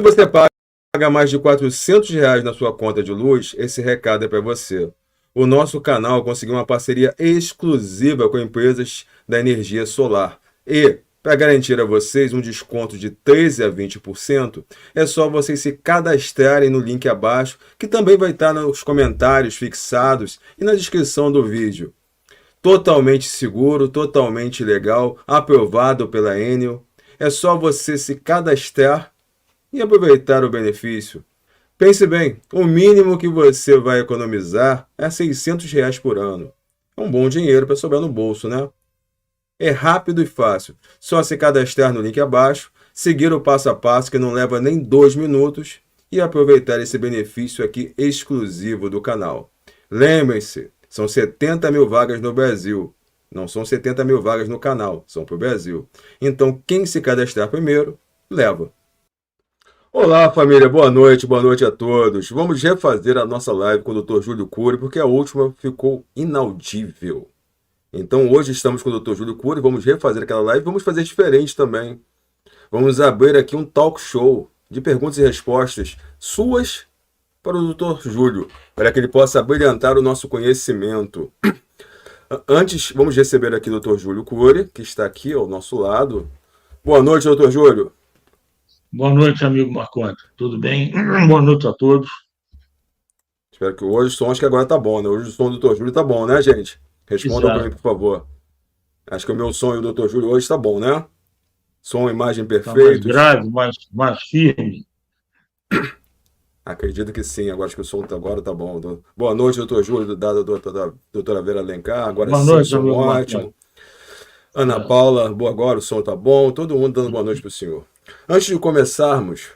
você paga mais de R$ 400 na sua conta de luz, esse recado é para você. O nosso canal conseguiu uma parceria exclusiva com empresas da energia solar. E, para garantir a vocês um desconto de 13% a 20%, é só vocês se cadastrarem no link abaixo, que também vai estar nos comentários fixados e na descrição do vídeo. Totalmente seguro, totalmente legal, aprovado pela Enel. É só você se cadastrar e aproveitar o benefício. Pense bem, o mínimo que você vai economizar é R$ 600 por ano. É um bom dinheiro para sobrar no bolso, né? É rápido e fácil. Só se cadastrar no link abaixo, seguir o passo a passo que não leva nem 2 minutos e aproveitar esse benefício aqui exclusivo do canal. Lembrem-se, são 70 mil vagas no Brasil. Não são 70 mil vagas no canal, são para o Brasil. Então, quem se cadastrar primeiro, leva. Olá, família, boa noite a todos. Vamos refazer a nossa live com o Dr. Júlio Cury, porque a última ficou inaudível. Então, hoje estamos com o Dr. Júlio Cury, vamos refazer aquela live, vamos fazer diferente também. Vamos abrir aqui um talk show de perguntas e respostas suas para o Dr. Júlio, para que ele possa brilhantar o nosso conhecimento. Antes, vamos receber aqui o Dr. Júlio Cury, que está aqui ao nosso lado. Boa noite, Dr. Júlio. Boa noite, amigo Marconte. Tudo bem? Boa noite a todos. Espero que hoje o som, acho que agora tá bom, né? Hoje o som do Dr. Júlio tá bom, né, gente? Respondam para mim, por favor. Acho que o meu som e o Dr. Júlio hoje tá bom, né? Som e imagem perfeitos. Tá mais grave, mais firme. Acredito que sim, agora acho que o som agora tá bom. Boa noite, Dr. Júlio, da doutora Vera Alencar. Agora boa sim, noite, som ótimo. Ana Paula, boa, agora o som tá bom. Todo mundo dando boa noite pro senhor. Antes de começarmos,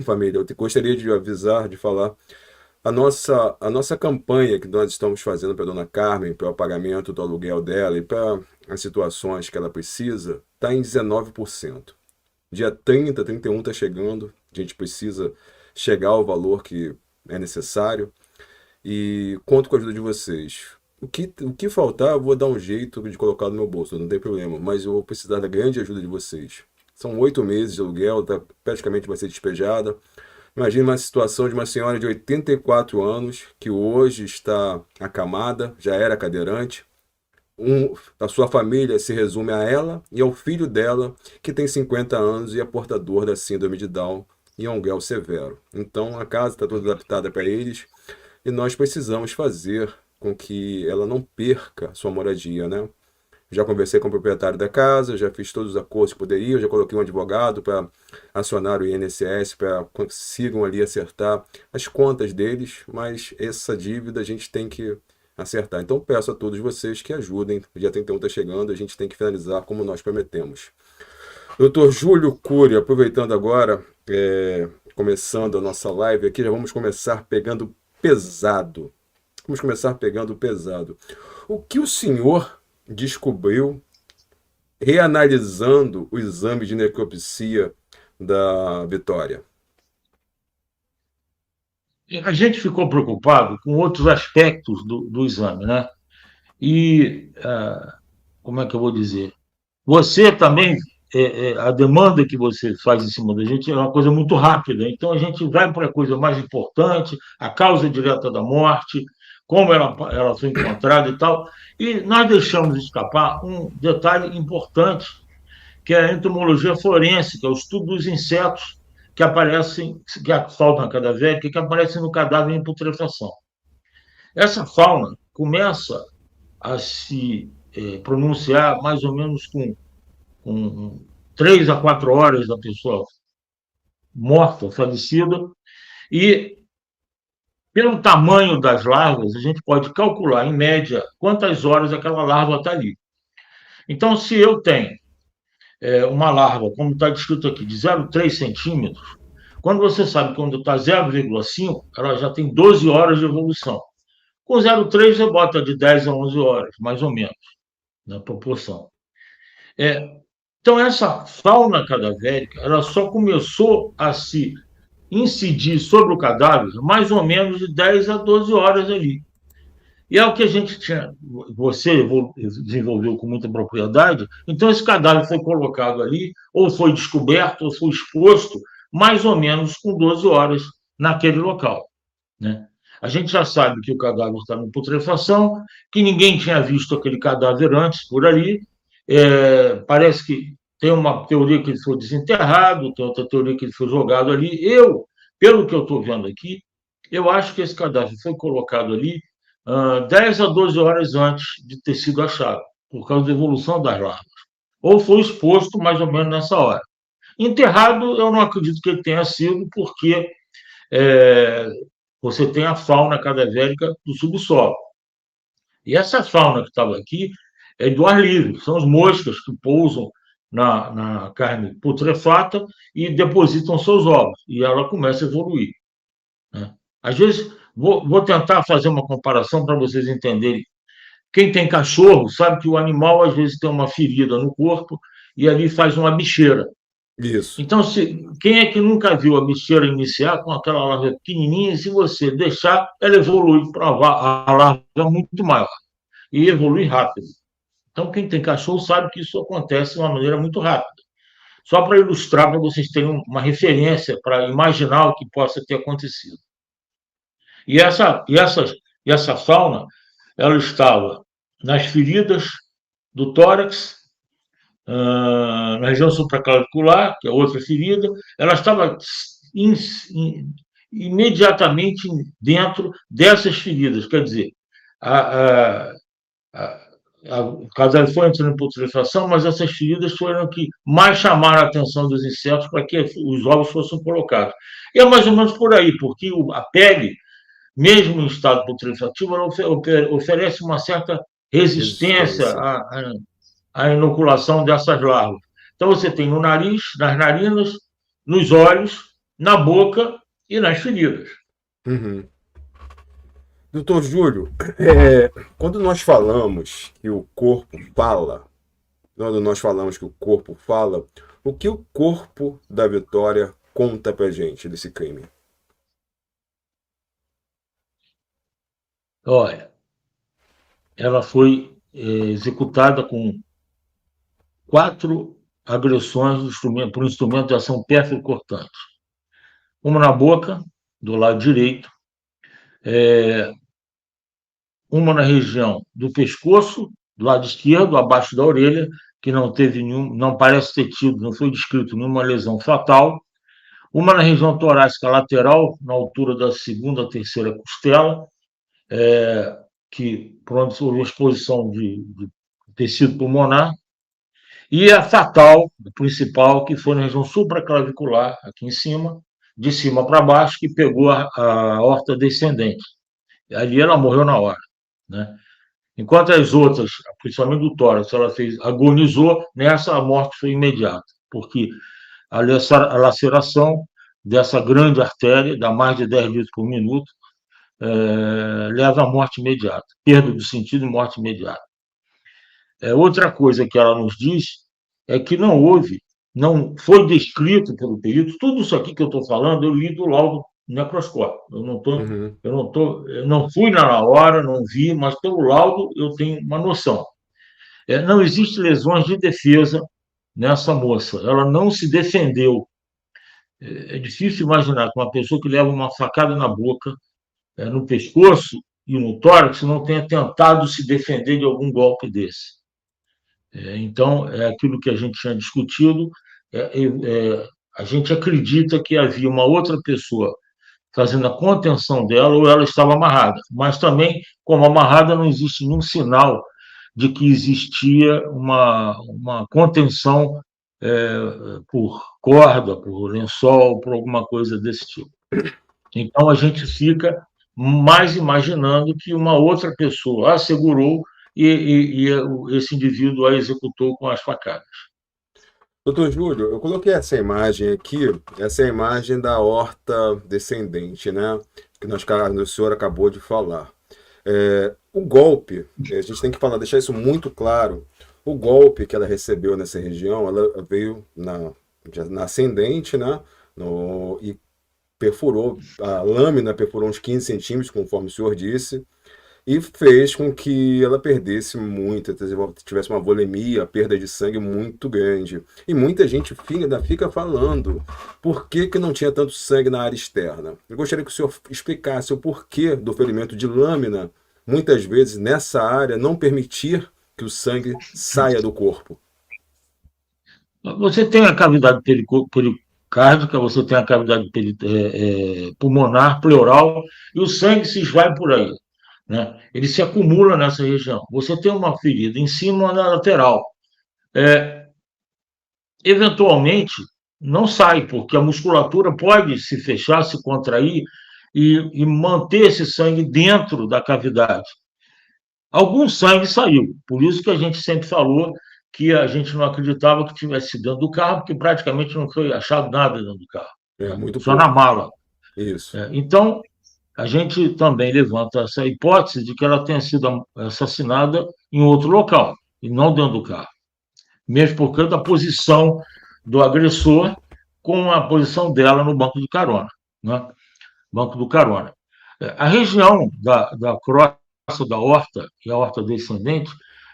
família, eu gostaria de avisar, de falar, a nossa campanha que nós estamos fazendo para a dona Carmen, para o pagamento do aluguel dela e para as situações que ela precisa, está em 19%. Dia 30, 31 está chegando, a gente precisa chegar ao valor que é necessário e conto com a ajuda de vocês. O que faltar, eu vou dar um jeito de colocar no meu bolso, não tem problema, mas eu vou precisar da grande ajuda de vocês. São 8 meses de aluguel, praticamente vai ser despejada. Imagine uma situação de uma senhora de 84 anos, que hoje está acamada, já era cadeirante. A sua família se resume a ela e ao filho dela, que tem 50 anos e é portador da síndrome de Down e é um grau severo. Então a casa está toda adaptada para eles e nós precisamos fazer com que ela não perca sua moradia, né? Já conversei com o proprietário da casa, já fiz todos os acordos que poderiam, já coloquei um advogado para acionar o INSS, para consigam ali acertar as contas deles, mas essa dívida a gente tem que acertar. Então peço a todos vocês que ajudem, o dia 31 está chegando, a gente tem que finalizar como nós prometemos. Doutor Júlio Cury, aproveitando agora, começando a nossa live aqui, já vamos começar pegando pesado. O que o senhor descobriu reanalisando o exame de necropsia da Vitória? A gente ficou preocupado com outros aspectos do exame, né? E, como é que eu vou dizer? Você também, a demanda que você faz em cima da gente é uma coisa muito rápida, então a gente vai para a coisa mais importante, a causa direta da morte, como ela foi encontrada e tal, e nós deixamos escapar um detalhe importante, que é a entomologia forense, que é o estudo dos insetos que aparecem, que a fauna cadavérica, que aparecem no cadáver em putrefação. Essa fauna começa a se pronunciar mais ou menos com 3 a 4 horas da pessoa morta, falecida, e pelo tamanho das larvas, a gente pode calcular, em média, quantas horas aquela larva está ali. Então, se eu tenho uma larva, como está descrito aqui, de 0,3 centímetros, quando você sabe que quando está 0,5, ela já tem 12 horas de evolução. Com 0,3, você bota de 10 a 11 horas, mais ou menos, na proporção. Então, essa fauna cadavérica, ela só começou a se incidir sobre o cadáver mais ou menos de 10 a 12 horas ali. E é o que a gente tinha, você desenvolveu com muita propriedade, então esse cadáver foi colocado ali, ou foi descoberto, ou foi exposto mais ou menos com 12 horas naquele local, né? A gente já sabe que o cadáver está em putrefação, que ninguém tinha visto aquele cadáver antes por ali. Parece que tem uma teoria que ele foi desenterrado, tem outra teoria que ele foi jogado ali. Pelo que eu estou vendo aqui, eu acho que esse cadáver foi colocado ali 10 a 12 horas antes de ter sido achado, por causa da evolução das larvas. Ou foi exposto mais ou menos nessa hora. Enterrado, eu não acredito que ele tenha sido, porque é, você tem a fauna cadavérica do subsolo. E essa fauna que estava aqui é do ar livre, são as moscas que pousam na carne putrefata e depositam seus ovos, e ela começa a evoluir, né? Às vezes, vou tentar fazer uma comparação para vocês entenderem. Quem tem cachorro sabe que o animal, às vezes, tem uma ferida no corpo e ali faz uma bicheira. Isso. Então, quem é que nunca viu a bicheira iniciar com aquela larva pequenininha, e se você deixar, ela evolui para a larva muito maior e evolui rápido. Então, quem tem cachorro sabe que isso acontece de uma maneira muito rápida. Só para ilustrar, para vocês terem uma referência, para imaginar o que possa ter acontecido. E essa fauna, ela estava nas feridas do tórax, na região supraclavicular, que é outra ferida, ela estava imediatamente dentro dessas feridas. Quer dizer, a, a, o cadáver foi entrando em putrefação, mas essas feridas foram que mais chamaram a atenção dos insetos para que os ovos fossem colocados. E é mais ou menos por aí, porque a pele, mesmo em estado putrefativo, ela oferece uma certa resistência Resistência. à inoculação dessas larvas. Então, você tem no nariz, nas narinas, nos olhos, na boca e nas feridas. Uhum. Doutor Júlio, quando nós falamos que o corpo fala, quando nós falamos que o corpo fala, o que o corpo da Vitória conta pra gente desse crime? Olha, ela foi executada com 4 agressões por um instrumento de ação pérfuro cortante. Uma na boca, do lado direito, uma na região do pescoço, do lado esquerdo, abaixo da orelha, que não teve nenhum, não parece ter tido, não foi descrito nenhuma lesão fatal. Uma na região torácica lateral, na altura da segunda, terceira costela, que por onde houve exposição de tecido pulmonar. E a fatal, a principal, que foi na região supraclavicular, aqui em cima, de cima para baixo, que pegou a aorta descendente. Ali ela morreu na hora, né? Enquanto as outras, principalmente do tórax, agonizou, nessa a morte foi imediata, porque a laceração dessa grande artéria, dá mais de 10 litros por minuto, leva à morte imediata, perda do sentido e morte imediata. Outra coisa que ela nos diz é que não foi descrito pelo perito, tudo isso aqui que eu estou falando, eu li do laudo necroscópico. Uhum. Eu não fui na hora, não vi, mas pelo laudo eu tenho uma noção. Não existe lesões de defesa nessa moça, ela não se defendeu. É difícil imaginar que uma pessoa que leva uma facada na boca, no pescoço e no tórax não tenha tentado se defender de algum golpe desse. Então, é aquilo que a gente tinha discutido, a gente acredita que havia uma outra pessoa fazendo a contenção dela ou ela estava amarrada, mas também, como amarrada, não existe nenhum sinal de que existia uma contenção por corda, por lençol, por alguma coisa desse tipo. Então, a gente fica mais imaginando que uma outra pessoa a segurou e esse indivíduo a executou com as facadas. Doutor Júlio, eu coloquei essa imagem aqui, essa é a imagem da horta descendente, né? Que o senhor acabou de falar. O golpe, a gente tem que falar, deixar isso muito claro. O golpe que ela recebeu nessa região, ela veio na ascendente, né? E perfurou, a lâmina perfurou uns 15 centímetros, conforme o senhor disse. e fez com que ela perdesse muito, tivesse uma volemia, perda de sangue muito grande. E muita gente ainda fica falando por que, que não tinha tanto sangue na área externa. Eu gostaria que o senhor explicasse o porquê do ferimento de lâmina, muitas vezes nessa área, não permitir que o sangue saia do corpo. Você tem a cavidade pericárdica, você tem a cavidade pulmonar, pleural, e o sangue se esvai por aí, né? Ele se acumula nessa região. Você tem uma ferida em cima ou na lateral. Eventualmente, não sai, porque a musculatura pode se fechar, se contrair e manter esse sangue dentro da cavidade. Algum sangue saiu, por isso que a gente sempre falou que a gente não acreditava que tivesse dentro do carro, porque praticamente não foi achado nada dentro do carro, É né? muito Só na pouco. mala. Isso. Então, a gente também levanta essa hipótese de que ela tenha sido assassinada em outro local, e não dentro do carro, mesmo por causa da posição do agressor com a posição dela no banco de carona, né? Banco do carona. A região da crosta da horta e a horta descendente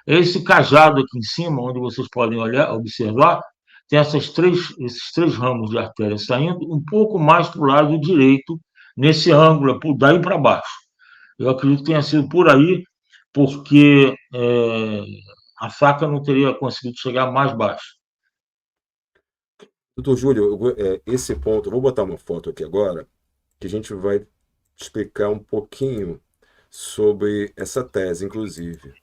é esse cajado aqui em cima, onde vocês podem olhar, observar, tem esses três ramos de artéria saindo um pouco mais para o lado direito, nesse ângulo, daí para baixo. Eu acredito que tenha sido por aí, porque a faca não teria conseguido chegar mais baixo. Doutor Júlio, esse ponto, eu vou botar uma foto aqui agora, que a gente vai explicar um pouquinho sobre essa tese, inclusive.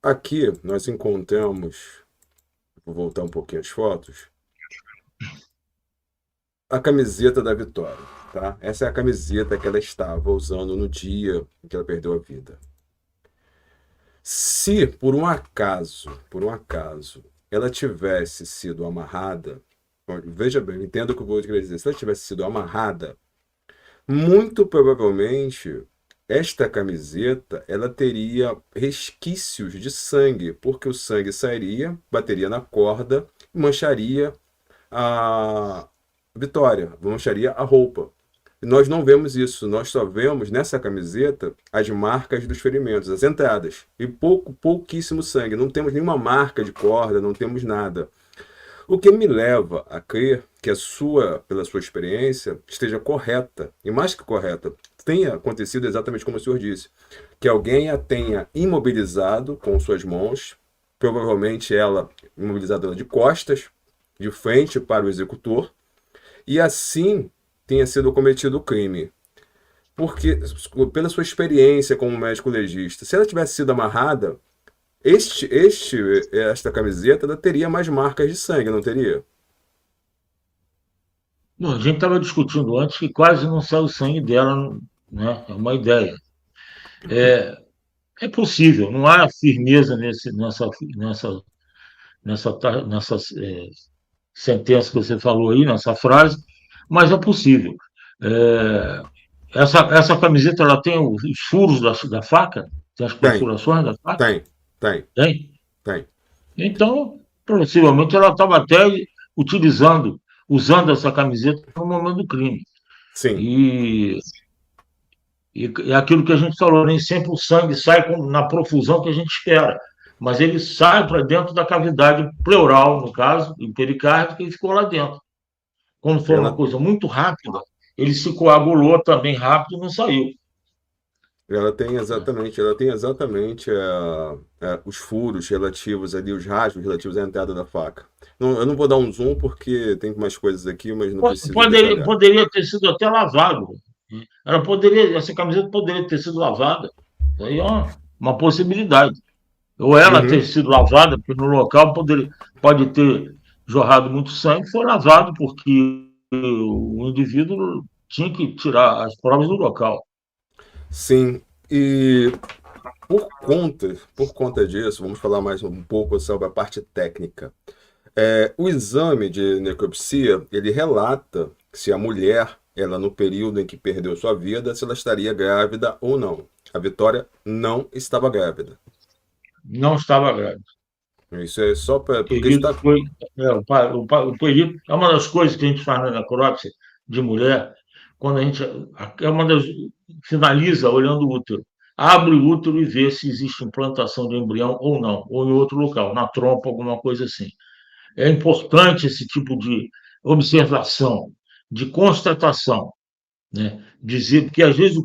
Aqui nós encontramos, vou voltar um pouquinho as fotos, a camiseta da Vitória, tá? Essa é a camiseta que ela estava usando no dia em que ela perdeu a vida. Se por um acaso, ela tivesse sido amarrada, veja bem, entenda o que eu vou querer dizer. Se ela tivesse sido amarrada, muito provavelmente esta camiseta ela teria resquícios de sangue, porque o sangue sairia, bateria na corda e mancharia a Vitória, mancharia a roupa. E nós não vemos isso, nós só vemos nessa camiseta as marcas dos ferimentos, as entradas, e pouquíssimo sangue, não temos nenhuma marca de corda, não temos nada. O que me leva a crer que pela sua experiência, esteja correta, e mais que correta, tenha acontecido exatamente como o senhor disse, que alguém a tenha imobilizado com suas mãos, provavelmente ela imobilizada de costas, de frente para o executor, e assim tenha sido cometido o crime. Porque, pela sua experiência como médico legista, se ela tivesse sido amarrada, esta camiseta ela teria mais marcas de sangue, não teria? Bom, a gente estava discutindo antes que quase não sai o sangue dela, né? É uma ideia. É possível, não há firmeza nessa sentença que você falou aí, nessa frase, mas é possível. É, essa camiseta ela tem os furos da faca? Tem as Tem, perfurações da faca? tem, tem, Tem? tem. Então, possivelmente ela estava até usando essa camiseta no momento do crime. Sim, E, e é aquilo que a gente falou, nem sempre o sangue sai na profusão que a gente espera, mas ele sai para dentro da cavidade pleural, no caso, e pericárdica, e ficou lá dentro. Como foi uma ela, coisa muito rápida, ele se coagulou também rápido e não saiu. ela tem exatamente os furos relativos ali, os rasgos relativos à entrada da faca. Eu não vou dar um zoom porque tem mais coisas aqui, mas não preciso detalhar. Poderia ter sido até lavado. Essa camiseta poderia ter sido lavada. Isso aí é uma possibilidade. Ou ela ter Uhum. sido lavada, porque no local pode ter jorrado muito sangue, foi lavado porque o indivíduo tinha que tirar as provas do local. Sim, e por conta disso, vamos falar mais um pouco sobre a parte técnica. O exame de necropsia, ele relata se a mulher, ela no período em que perdeu sua vida, se ela estaria grávida ou não. A Vitória não estava grávida. Não estava grávida. Isso é só O porque perito está. foi. O perito é uma das coisas que a gente faz na necrópsia de mulher, quando a gente. É uma das. Finaliza olhando o útero. abre o útero e vê se existe implantação de embrião ou não, ou em outro local, na trompa, alguma coisa assim. É importante esse tipo de observação, de constatação, né? Dizer, porque às vezes o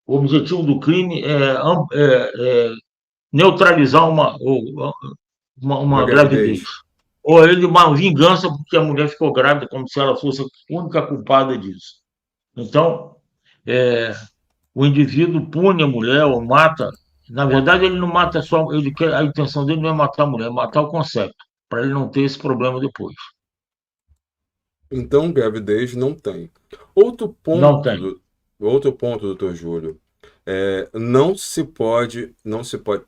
objetivo do crime é neutralizar Uma uma gravidez. gravidez. Ou ele uma vingança porque a mulher ficou grávida, como se ela fosse a única culpada disso. Então, é, o indivíduo pune a mulher ou mata. Na verdade, ele não mata só, ele quer, a intenção dele não é matar a mulher, é matar o conceito, para ele não ter esse problema depois. Então, gravidez não tem. Outro Não ponto, tem. outro ponto, doutor Júlio, não se pode,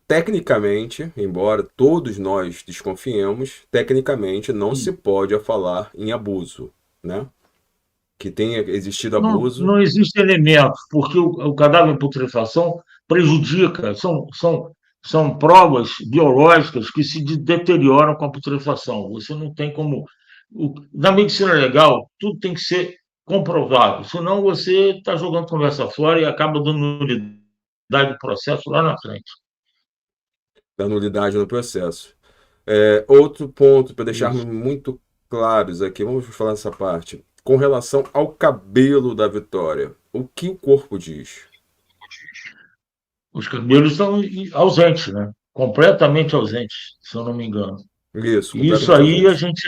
tecnicamente, embora todos nós desconfiemos, tecnicamente não se pode falar em abuso, né? Que tenha existido Não, abuso, não existe elementos, porque o cadáver em putrefação prejudica, são provas biológicas que se deterioram com a putrefação. Você não tem como. Na medicina legal, tudo tem que ser comprovado, senão você está jogando conversa fora e acaba dando nulidade do processo lá na frente. da nulidade no processo. Outro ponto, para deixarmos Isso. muito claros aqui, vamos falar essa parte. Com relação ao cabelo da Vitória, o que o corpo diz? Os cabelos estão ausentes, né? Completamente ausentes, se eu não me engano. Isso, E isso completamente aí ausente.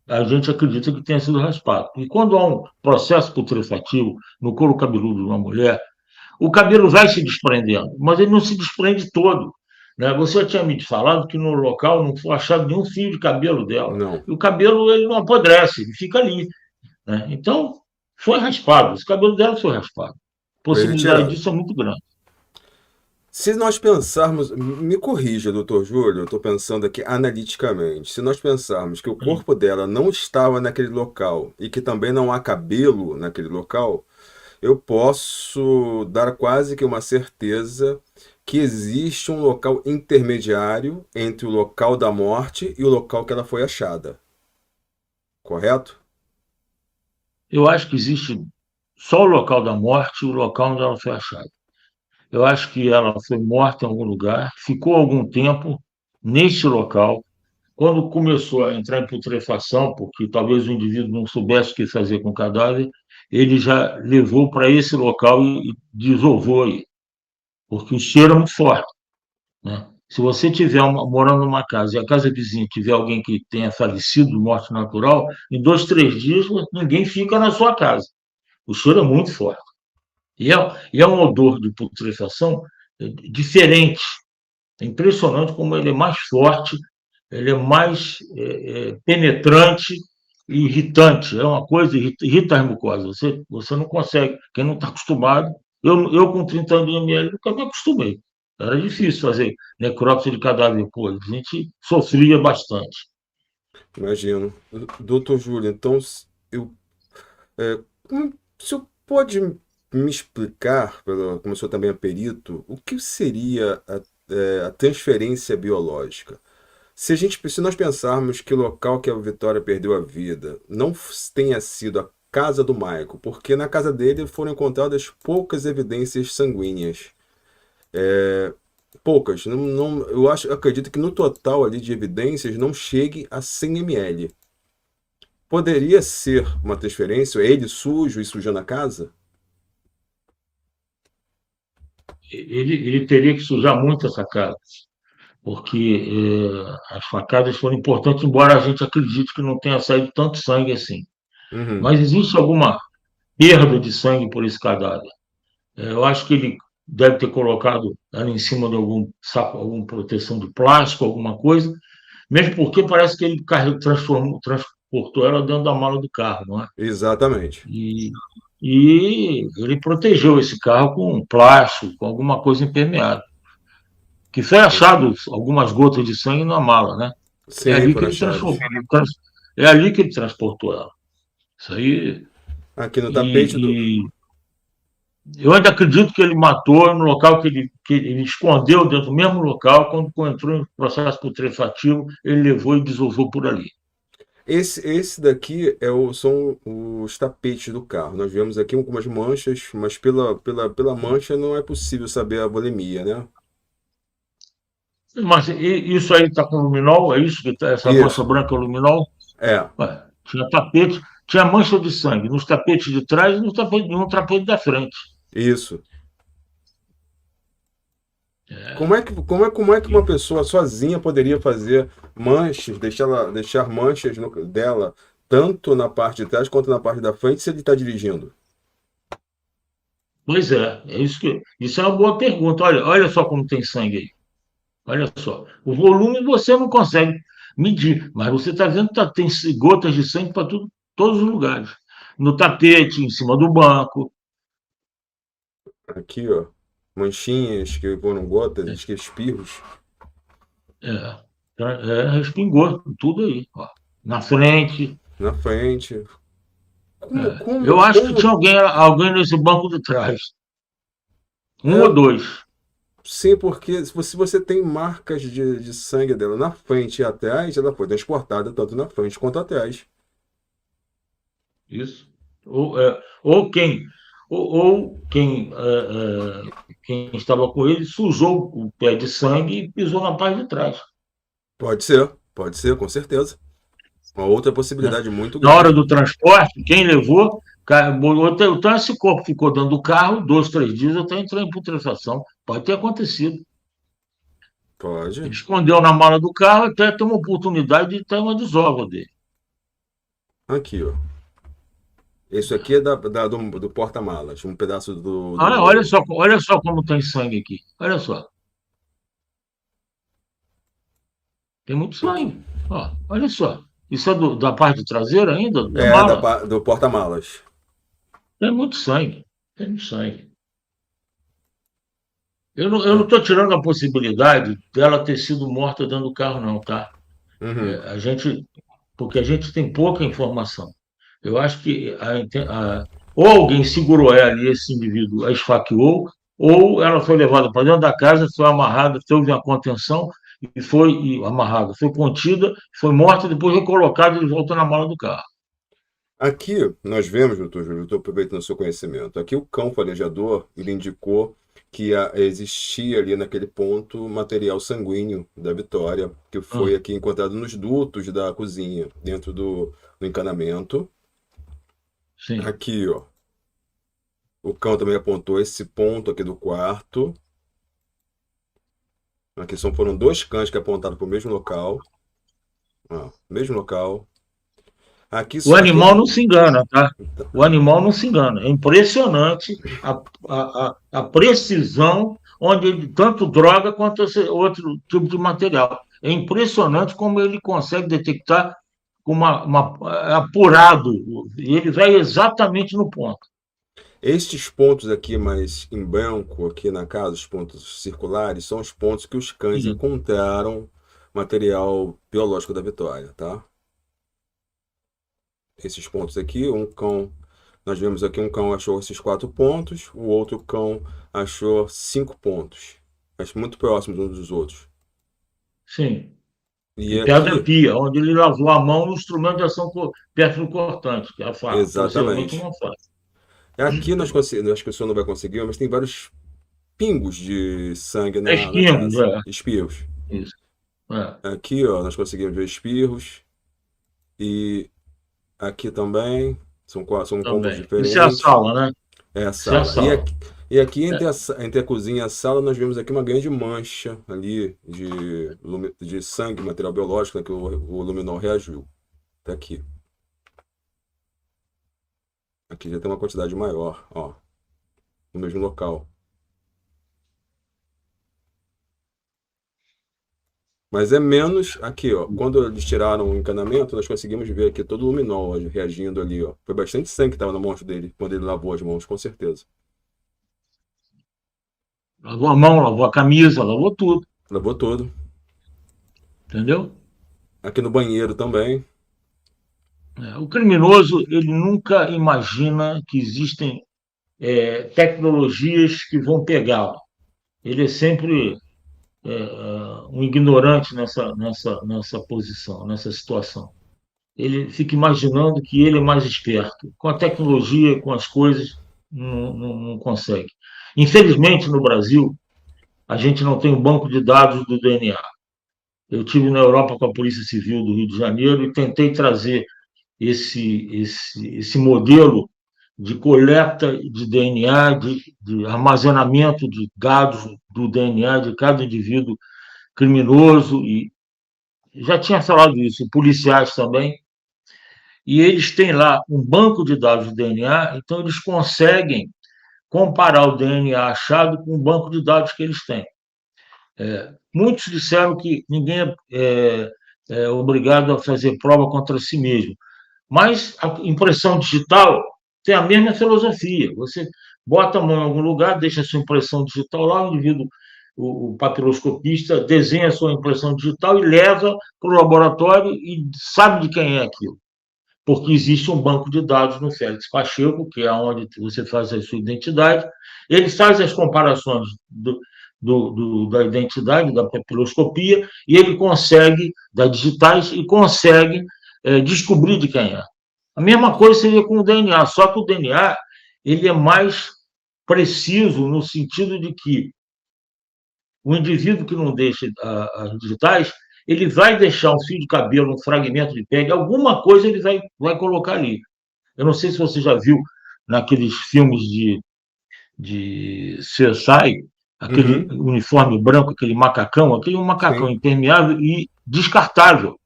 a gente acredita que tenha sido raspado. E quando há um processo putrefativo no couro cabeludo de uma mulher, o cabelo vai se desprendendo, mas ele não se desprende todo. Né? Você tinha me falado que no local não foi achado nenhum fio de cabelo dela. Não, E o cabelo ele não apodrece, ele fica ali. Né? Então, foi raspado. O cabelo dela foi raspado. A foi possibilidade retirado. disso é muito grande. Se nós pensarmos, me corrija, doutor Júlio, eu estou pensando aqui analiticamente. Se nós pensarmos que o corpo dela não estava naquele local e que também não há cabelo naquele local, eu posso dar quase que uma certeza que existe um local intermediário entre o local da morte e o local que ela foi achada. Correto? Eu acho que existe só o local da morte e o local onde ela foi achada. Eu acho que ela foi morta em algum lugar, ficou algum tempo neste local. Quando começou a entrar em putrefação, porque talvez o indivíduo não soubesse o que fazer com o cadáver, ele já levou para esse local e desovou aí, porque o cheiro é muito forte. Né? Se você tiver morando numa casa e a casa vizinha tiver alguém que tenha falecido de morte natural, em 2, 3 dias ninguém fica na sua casa. O cheiro é muito forte. E é um odor de putrefação diferente. É impressionante como ele é mais forte, ele é mais penetrante e irritante. É uma coisa, irrita a mucosa. Você não consegue, quem não está acostumado. Eu, com 30 anos de ML, nunca me acostumei. Era difícil fazer necrópsia de cadáver depois. A gente sofria bastante. Imagino. Doutor Júlio, então, o senhor pode me explicar, como o senhor também é perito, o que seria a transferência biológica? Se nós pensarmos que o local que a Vitória perdeu a vida não tenha sido a casa do Maico, porque na casa dele foram encontradas poucas evidências sanguíneas. Poucas. Acredito que no total ali de evidências não chegue a 100 ml. Poderia ser uma transferência, ele sujo e sujando a casa? Ele teria que sujar muito essa casa, porque as facadas foram importantes, embora a gente acredite que não tenha saído tanto sangue assim. Uhum. Mas existe alguma perda de sangue por esse cadáver. Eu acho que ele deve ter colocado ela em cima de algum saco, alguma proteção de plástico, alguma coisa, mesmo porque parece que ele transportou ela dentro da mala do carro, não é? Exatamente. E, e ele protegeu esse carro com plástico, com alguma coisa impermeável, que foi achado algumas gotas de sangue na mala, né? É Sim, ali que foram ele transformou, achados. é ali que ele transportou ela. Isso aí. Aqui no tapete do. E, eu ainda acredito que ele matou no local que ele escondeu dentro do mesmo local, quando entrou em processo putrefativo, ele levou e desovou por ali. Esse daqui são os tapetes do carro. Nós vemos aqui algumas manchas, mas pela mancha não é possível saber a volemia, né? Mas isso aí está com luminol? É isso que tá, essa mancha Isso, branca é luminol? é, Ué, tinha tapete, tinha mancha de sangue nos tapetes de trás e no tapete da frente. isso. Como é que uma pessoa sozinha poderia fazer manchas, deixar manchas dela, tanto na parte de trás quanto na parte da frente, se ele está dirigindo? Pois é isso é uma boa pergunta. Olha só como tem sangue aí. Olha só. O volume você não consegue medir, mas você está vendo que tem gotas de sangue para todos os lugares. No tapete, em cima do banco. Aqui, ó, manchinhas que foram gotas, que espirros É, respingou tudo aí. Ó. Na frente. na frente. Como, Eu como, acho que tinha como? alguém nesse banco de trás. Um ou É, dois. sim, porque se você tem marcas de sangue dela na frente e atrás, ela foi transportada tanto na frente quanto atrás. Isso. Ou quem estava com ele sujou o pé de sangue e pisou na parte de trás. Pode ser, com certeza. Uma outra Né? possibilidade muito Na hora grande. do transporte, quem levou, então esse corpo ficou dentro do carro 2, 3 dias até entrar em putrefação. Pode ter acontecido. Pode. Ele escondeu na mala do carro até ter uma oportunidade de ter uma desova dele. Aqui, ó. Isso aqui é do porta-malas, um pedaço Olha olha só como tem sangue aqui. Olha só, tem muito aqui. sangue. Ó, olha só. Isso é da parte traseira ainda, da É, mala. do porta-malas. Tem muito sangue. Tem muito sangue. Eu não estou tirando a possibilidade dela ter sido morta dentro do carro, não, tá? Uhum. Porque a gente tem pouca informação. Eu acho que ou alguém segurou ela e esse indivíduo a esfaqueou, ou ela foi levada para dentro da casa, foi amarrada, teve uma contenção amarrada, foi contida, foi morta, depois recolocada de volta na mala do carro. Aqui nós vemos, doutor Júlio, eu estou aproveitando o seu conhecimento. Aqui o cão farejador, ele indicou que existia ali naquele ponto material sanguíneo da Vitória, que foi Ah, aqui encontrado nos dutos da cozinha, dentro do encanamento. sim. Aqui, ó, o cão também apontou esse ponto aqui do quarto. Aqui foram dois cães que apontaram para o mesmo local. Ó, mesmo local. Aqui, O aqui, animal não se engana, tá? O animal não se engana. É impressionante a precisão onde ele tanto droga quanto esse outro tipo de material. É impressionante como ele consegue detectar com apurado. E ele vai exatamente no ponto. estes pontos aqui mais em branco, aqui na casa, os pontos circulares, são os pontos que os cães Sim. encontraram material biológico da Vitória, tá? Esses pontos aqui, nós vemos aqui um cão achou esses 4 pontos, o outro cão achou 5 pontos, mas muito próximos uns dos outros. Sim. E E pedra aqui, pia, onde ele lavou a mão no instrumento de ação perto do cortante, que é a faca, possivelmente exatamente. uma faca. Aqui acho que o senhor não vai conseguir, mas tem vários pingos de sangue É na espinho, casa, é. espirros. Isso. É. Aqui, ó, nós conseguimos ver espirros. E aqui também são cômodos Também. Isso é a diferentes. sala, né? É a Isso é a sala. E sala. aqui É. entre a cozinha e a sala, nós vemos aqui uma grande mancha ali de sangue, material biológico, né, que o luminol reagiu. Tá aqui. Aqui já tem uma quantidade maior, ó, no mesmo local. Mas é menos aqui, ó. Quando eles tiraram o encanamento, nós conseguimos ver aqui todo o luminol ó, reagindo ali, ó. Foi bastante sangue que estava na mão dele quando ele lavou as mãos, com certeza. Lavou a mão, lavou a camisa, lavou tudo, Lavou todo. entendeu? Aqui no banheiro também. O criminoso, ele nunca imagina que existem tecnologias que vão pegá-lo. Ele é sempre um ignorante nessa posição, nessa situação. ele fica imaginando que ele é mais esperto. Com a tecnologia, com as coisas, não consegue. Infelizmente, no Brasil, a gente não tem um banco de dados do DNA. Eu tive na Europa com a Polícia Civil do Rio de Janeiro e tentei trazer esse modelo de coleta de DNA, de armazenamento de dados do DNA de cada indivíduo criminoso, e já tinha falado isso, policiais também, e eles têm lá um banco de dados de DNA, então eles conseguem comparar o DNA achado com o banco de dados que eles têm. Muitos disseram que ninguém é obrigado a fazer prova contra si mesmo, mas a impressão digital tem a mesma filosofia. Você bota a mão em algum lugar, deixa a sua impressão digital lá, o indivíduo, o papiloscopista, desenha a sua impressão digital e leva para o laboratório e sabe de quem é aquilo. Porque existe um banco de dados no Félix Pacheco, que é onde você faz a sua identidade, ele faz as comparações da identidade, da papiloscopia, e ele consegue, das digitais, e consegue descobrir de quem é. A mesma coisa seria com o DNA, só que o DNA ele é mais preciso no sentido de que o indivíduo que não deixa as digitais, ele vai deixar um fio de cabelo, um fragmento de pele, alguma coisa ele vai colocar ali. Eu não sei se você já viu naqueles filmes de CSI, aquele Uhum. uniforme branco, aquele macacão Sim. impermeável e descartável,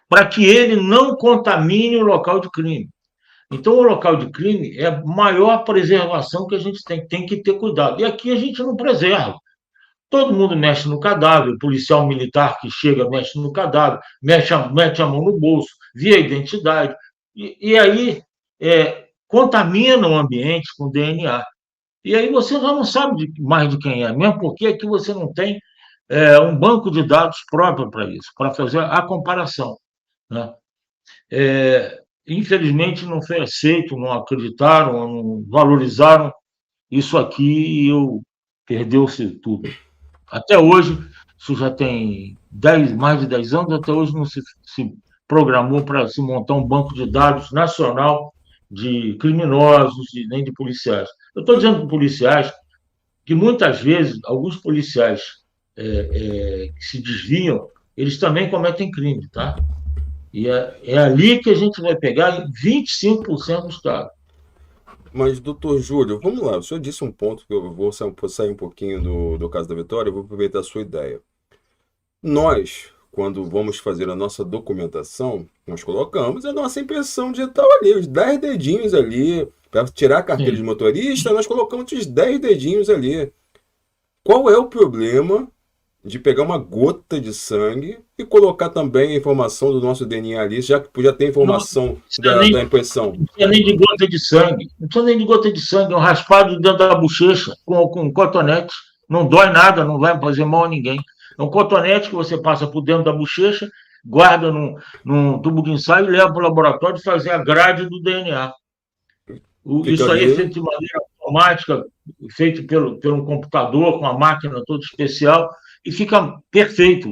para que ele não contamine o local de crime. Então, o local de crime é a maior preservação que a gente tem que ter cuidado. E aqui a gente não preserva. Todo mundo mexe no cadáver, o policial militar que chega mexe no cadáver, mete a mão no bolso, vê a identidade, e aí contamina o ambiente com DNA. E aí você já não sabe mais de quem é, mesmo porque aqui você não tem um banco de dados próprio para isso, para fazer a comparação. Né? Infelizmente não foi aceito, não acreditaram, não valorizaram isso aqui, e perdeu-se tudo. Até hoje, isso já tem mais de 10 anos, até hoje não se programou para se montar um banco de dados nacional de criminosos e nem de policiais. Eu estou dizendo para policiais que muitas vezes alguns policiais que se desviam, eles também cometem crime, tá? E é ali que a gente vai pegar 25% do Estado. Mas, doutor Júlio, vamos lá. O senhor disse um ponto que eu vou sair um pouquinho do caso da Vitória, eu vou aproveitar a sua ideia. Nós, quando vamos fazer a nossa documentação, nós colocamos a nossa impressão digital ali, os 10 dedinhos ali. Para tirar a carteira de Sim. motorista, nós colocamos os 10 dedinhos ali. Qual é o problema de pegar uma gota de sangue e colocar também a informação do nosso DNA ali, já que já tem Não informação precisa da nem, impressão? não precisa nem de gota de sangue. Não precisa nem de gota de sangue. É um raspado dentro da bochecha com um cotonete. Não dói nada, não vai fazer mal a ninguém. É um cotonete que você passa por dentro da bochecha, guarda num tubo de ensaio e leva para o laboratório fazer a grade do DNA. Fica Isso aí é ali. feito de maneira automática, feito pelo um computador, com uma máquina toda especial, e fica perfeito.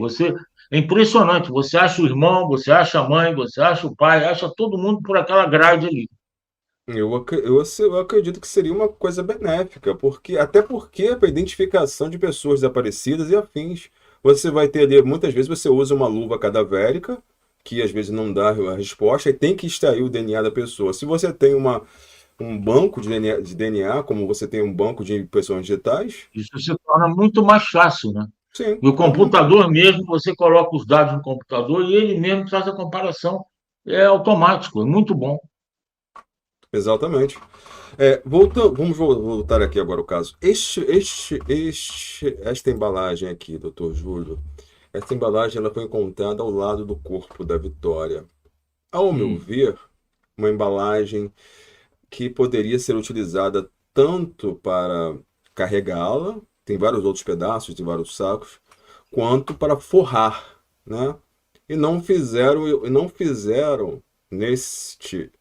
É impressionante. Você acha o irmão, você acha a mãe, você acha o pai, acha todo mundo por aquela grade ali. Eu acredito que seria uma coisa benéfica, porque até porque para identificação de pessoas desaparecidas e afins, você vai ter ali, muitas vezes você usa uma luva cadavérica, que às vezes não dá a resposta, e tem que extrair o DNA da pessoa. Se você tem um banco de DNA, como você tem um banco de impressões digitais, Isso se torna muito mais fácil, né? sim, E o computador mesmo, você coloca os dados no computador e ele mesmo faz a comparação. É automático, é muito bom. exatamente. Vamos voltar aqui agora ao caso. Esta embalagem aqui, doutor Júlio, essa embalagem ela foi encontrada ao lado do corpo da Vitória. Ao meu Hum. ver, uma embalagem que poderia ser utilizada tanto para carregá-la, tem vários outros pedaços, tem vários sacos, quanto para forrar, né? E não fizeram neste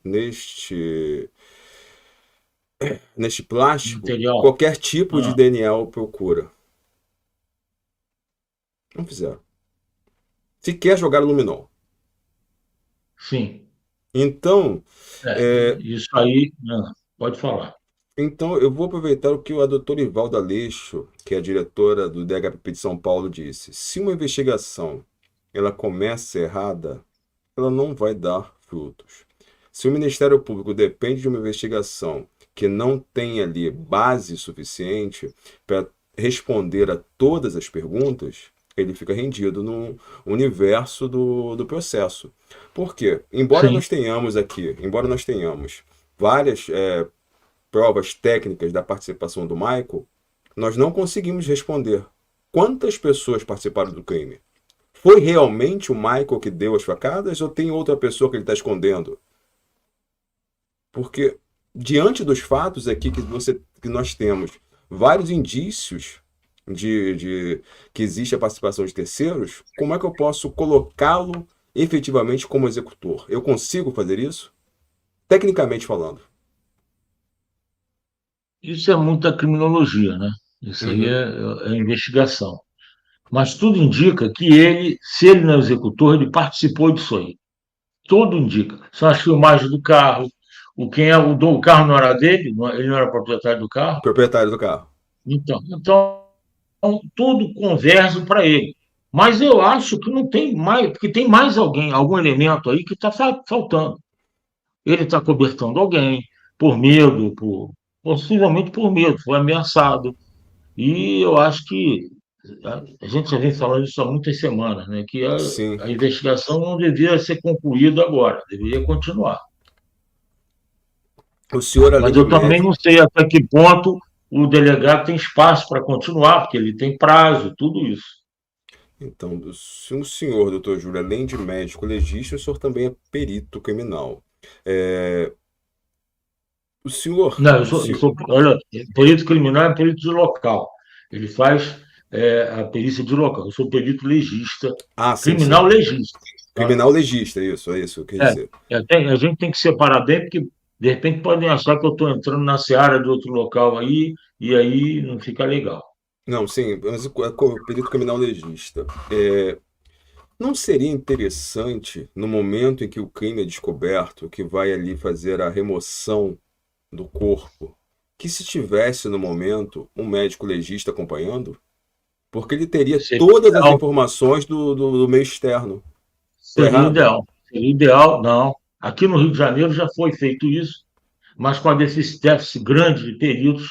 plástico Material. qualquer tipo de Ah, DNA ou procura. Não fizeram. Sequer jogaram luminol. sim. Então, é, Isso aí, pode falar. então eu vou aproveitar o que a doutora Ivalda Aleixo, que é a diretora do DHPP de São Paulo, disse. Se uma investigação ela começa errada, ela não vai dar frutos. Se o Ministério Público depende de uma investigação que não tem ali base suficiente para responder a todas as perguntas, ele fica rendido no universo do processo. Por quê? Sim. Embora nós tenhamos várias provas técnicas da participação do Michael, nós não conseguimos responder quantas pessoas participaram do crime. Foi realmente o Michael que deu as facadas ou tem outra pessoa que ele está escondendo? Porque diante dos fatos aqui que nós temos vários indícios que existe a participação de terceiros, como é que eu posso colocá-lo efetivamente como executor? Eu consigo fazer isso? Tecnicamente falando. Isso é muita criminologia, né? Isso aí Uhum. é investigação. Mas tudo indica que ele, se ele não é executor, ele participou disso aí. Tudo indica. São as filmagens do carro. O carro não era dele, ele não era proprietário do carro. Proprietário do carro. Então tudo converge para ele. Mas eu acho que não tem mais, porque tem mais alguém, algum elemento aí que está faltando. Ele está cobertando alguém por medo, possivelmente por medo, foi ameaçado. E eu acho que a gente já vem falando isso há muitas semanas, né? Que Sim. a investigação não deveria ser concluída agora, deveria continuar. O senhor, além Mas de eu também médico. não sei até que ponto o delegado tem espaço para continuar, porque ele tem prazo, tudo isso. Então, se o senhor, doutor Júlio, além de médico legista, o senhor também é perito criminal. É, o senhor. Não, O senhor olha, perito criminal é perito de local. Ele faz a perícia de local. Eu sou perito legista, sim, criminal sim. legista, tá? Criminal legista, isso, é isso, eu quis É, dizer. a gente tem que separar bem, porque de repente podem achar que eu estou entrando na seara de outro local aí, e aí não fica legal. Não, sim, mas o perito criminal legista. Não seria interessante, no momento em que o crime é descoberto, que vai ali fazer a remoção do corpo, que se tivesse no momento um médico legista acompanhando? Porque ele teria Seria todas as ideal, informações do meio externo. Estou seria errado? ideal, seria ideal, não. Aqui no Rio de Janeiro já foi feito isso, mas com a déficit grande de peritos,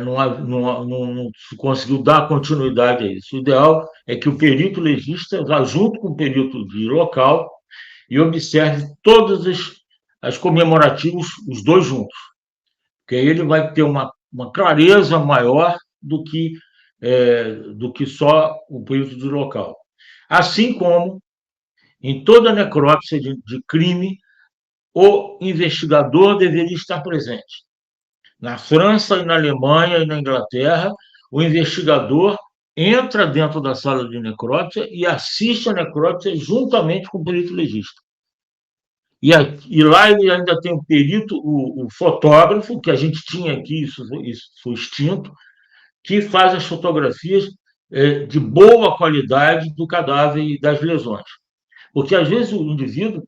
não se conseguiu dar continuidade a isso. O ideal é que o perito legista vá junto com o perito de local e observe todas as comemorativos, os dois juntos, porque aí ele vai ter uma clareza maior do que só o perito de local. Assim como em toda necrópsia de crime, o investigador deveria estar presente. Na França e na Alemanha e na Inglaterra, o investigador entra dentro da sala de necrópsia e assiste a necrópsia juntamente com o perito legista. E lá ele ainda tem o perito, o fotógrafo, que a gente tinha aqui, isso foi extinto, que faz as fotografias de boa qualidade do cadáver e das lesões. Porque, às vezes, o indivíduo,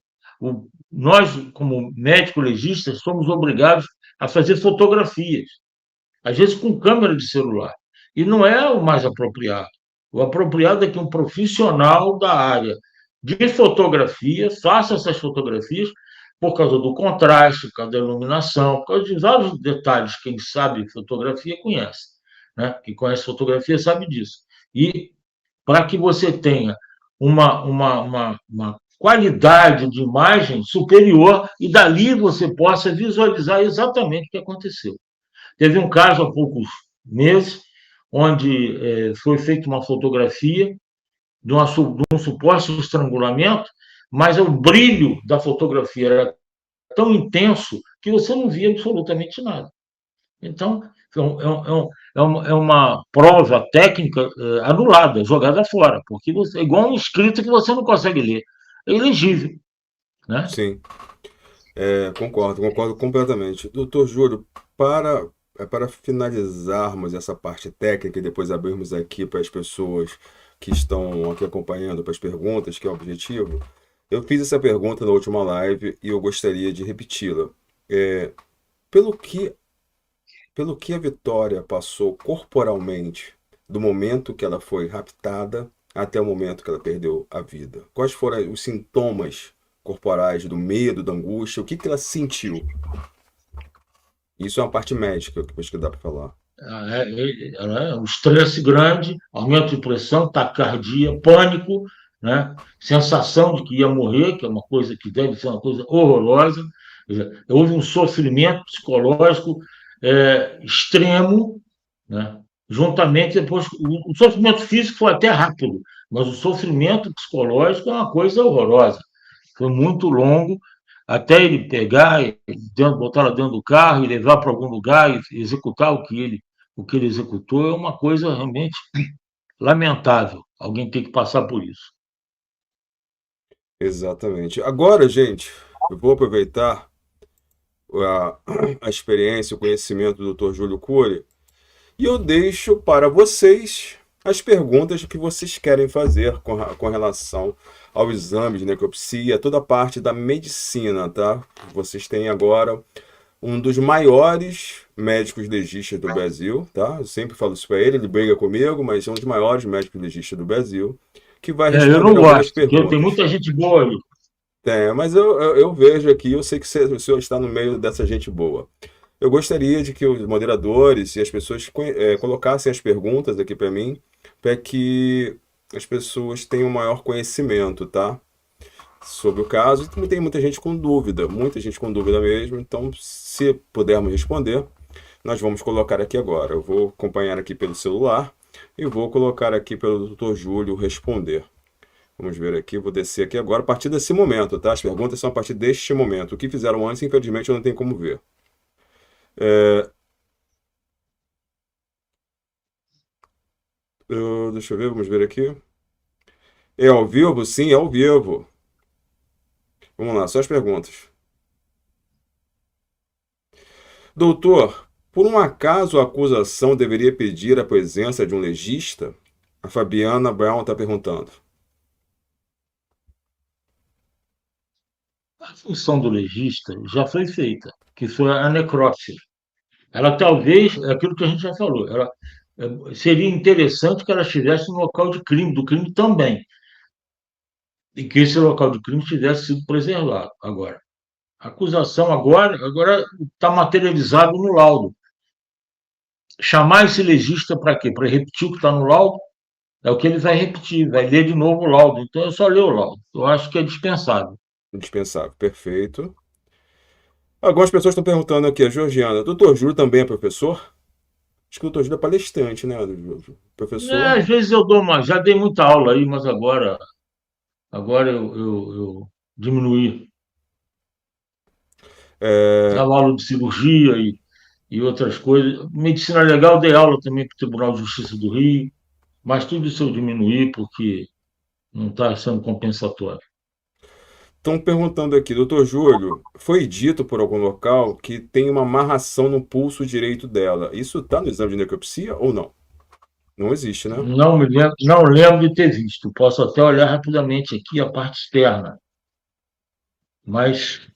nós, como médicos legistas, somos obrigados a fazer fotografias, às vezes com câmera de celular. E não é o mais apropriado. O apropriado é que um profissional da área de fotografia faça essas fotografias por causa do contraste, por causa da iluminação, por causa de vários detalhes. Quem sabe fotografia conhece, né? Quem conhece fotografia sabe disso. E para que você tenha uma qualidade de imagem superior e dali você possa visualizar exatamente o que aconteceu. Teve um caso há poucos meses, onde foi feita uma fotografia de um suposto estrangulamento, mas o brilho da fotografia era tão intenso que você não via absolutamente nada. Então, é uma prova técnica anulada, jogada fora, porque é igual um escrito que você não consegue ler. É ilegível, né? Sim, concordo completamente. Doutor Júlio, para finalizarmos essa parte técnica e depois abrirmos aqui para as pessoas que estão aqui acompanhando, para as perguntas, que é o objetivo, eu fiz essa pergunta na última live e eu gostaria de repeti-la. É, pelo que, pelo que a Vitória passou corporalmente do momento que ela foi raptada até o momento que ela perdeu a vida? Quais foram os sintomas corporais do medo, da angústia? O que ela sentiu? Isso é uma parte médica, que acho que dá para falar. Um estresse grande, aumento de pressão, taquicardia, pânico, né? Sensação de que ia morrer, que é uma coisa que deve ser uma coisa horrorosa. Quer dizer, houve um sofrimento psicológico extremo, né? Juntamente depois, o sofrimento físico foi até rápido, mas o sofrimento psicológico é uma coisa horrorosa. Foi muito longo até ele pegar, botar ela dentro do carro e levar para algum lugar e executar o que ele executou é uma coisa realmente lamentável. Alguém tem que passar por isso. Exatamente. Agora, gente, eu vou aproveitar a, a experiência, o conhecimento do Dr. Júlio Cury e eu deixo para vocês as perguntas que vocês querem fazer com relação ao exame de necropsia, toda a parte da medicina, tá? Vocês têm agora um dos maiores médicos legistas do Brasil, tá? Eu sempre falo isso para ele, ele briga comigo, mas é um dos maiores médicos legistas do Brasil, que vai Eu não responder algumas gosto, porque tem perguntas. muita gente boa ali. É, mas eu vejo aqui, eu sei que o senhor está no meio dessa gente boa. Eu gostaria de que os moderadores e as pessoas colocassem as perguntas aqui para mim, para que as pessoas tenham maior conhecimento, tá? Sobre o caso. E tem muita gente com dúvida mesmo. Então, se pudermos responder, nós vamos colocar aqui agora. Eu vou acompanhar aqui pelo celular e vou colocar aqui pelo Dr. Júlio responder. Vamos ver aqui, vou descer aqui agora a partir desse momento, tá? As perguntas são a partir deste momento. O que fizeram antes, infelizmente, eu não tenho como ver. Deixa eu ver, vamos ver aqui. É ao vivo? Sim, é ao vivo. Vamos lá, só as perguntas. Doutor, por um acaso a acusação deveria pedir a presença de um legista? A Fabiana Brown está perguntando. A função do legista já foi feita, que foi a necrópsia. Ela talvez, é aquilo que a gente já falou, seria interessante que ela estivesse no local de crime, do crime também, e que esse local de crime tivesse sido preservado. Agora, a acusação agora está materializado no laudo. Chamar esse legista para quê? Para repetir o que está no laudo? É o que ele vai repetir, vai ler de novo o laudo. Então, eu só leio o laudo. Eu acho que é dispensável. Indispensável, perfeito. Algumas pessoas estão perguntando aqui, a Georgiana, doutor Júlio também é professor? Acho que o doutor Júlio é palestrante, né? Professor. Às vezes eu já dei muita aula aí, mas agora eu diminuí. É, Dava aula de cirurgia e outras coisas. Medicina legal, dei aula também para o Tribunal de Justiça do Rio, mas tudo isso eu diminuí porque não está sendo compensatório. estão perguntando aqui, doutor Júlio, foi dito por algum local que tem uma amarração no pulso direito dela. Isso está no exame de necropsia ou não? Não existe, né? Não lembro de ter visto. Posso até olhar rapidamente aqui a parte externa, mas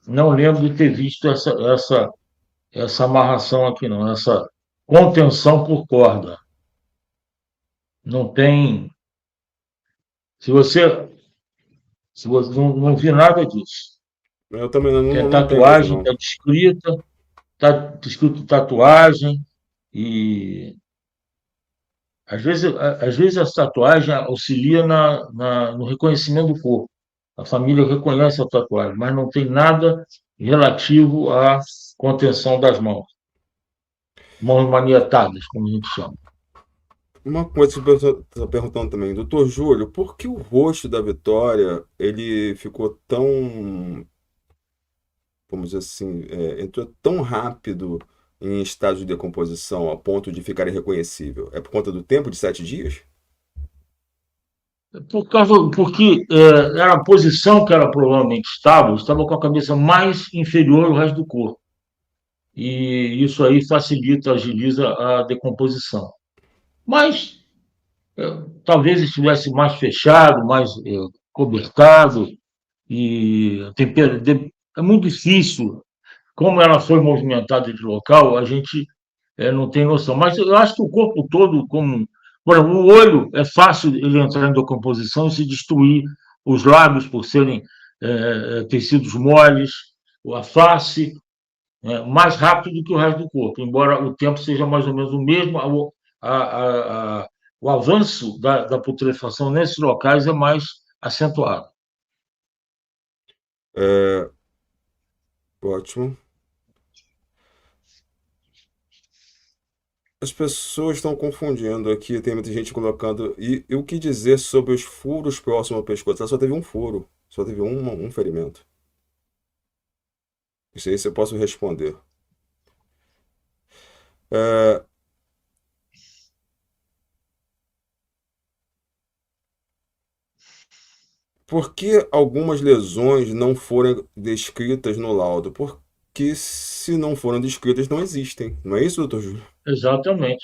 não lembro de ter visto essa amarração aqui, não, essa contenção por corda. Não tem. Se você, se você não vi nada disso. Eu também não, É não tenho mesmo, tatuagem, não. está escrito tatuagem, e às vezes a tatuagem auxilia no reconhecimento do corpo. A família reconhece a tatuagem, mas não tem nada relativo à contenção das mãos manietadas, como a gente chama. Uma coisa que o pessoal está perguntando também, doutor Júlio, por que o rosto da Vitória ele ficou tão, vamos dizer assim, entrou tão rápido em estado de decomposição a ponto de ficar irreconhecível? É por conta do tempo de 7 dias? Porque era a posição que ela provavelmente estava com a cabeça mais inferior ao resto do corpo. E isso aí facilita, agiliza a decomposição. Mas talvez estivesse mais fechado, mais cobertado, e é muito difícil. Como ela foi movimentada de local, a gente não tem noção. Mas eu acho que o corpo todo, como. Por exemplo, o olho é fácil ele entrar em decomposição e se destruir, os lábios, por serem tecidos moles, a face, mais rápido do que o resto do corpo, embora o tempo seja mais ou menos o mesmo, o avanço da putrefação nesses locais é mais acentuado. É, ótimo. As pessoas estão confundindo aqui, tem muita gente colocando. E o que dizer sobre os furos próximos ao pescoço? Ela só teve um furo, só teve um ferimento. Isso aí você posso responder. É, por que algumas lesões não foram descritas no laudo? Porque se não foram descritas, não existem. Não é isso, doutor Júlio? Exatamente.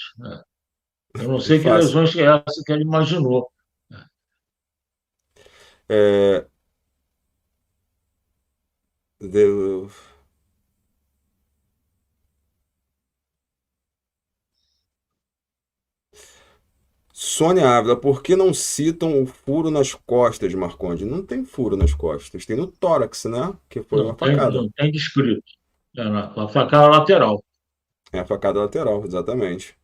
Eu não É sei que fácil. lesões é essa que ele imaginou. É, de- Sônia Ávila, por que não citam o furo nas costas, Marconde? Não tem furo nas costas, tem no tórax, né? Que foi uma facada. Não tem descrito. A facada lateral. É a facada lateral, exatamente.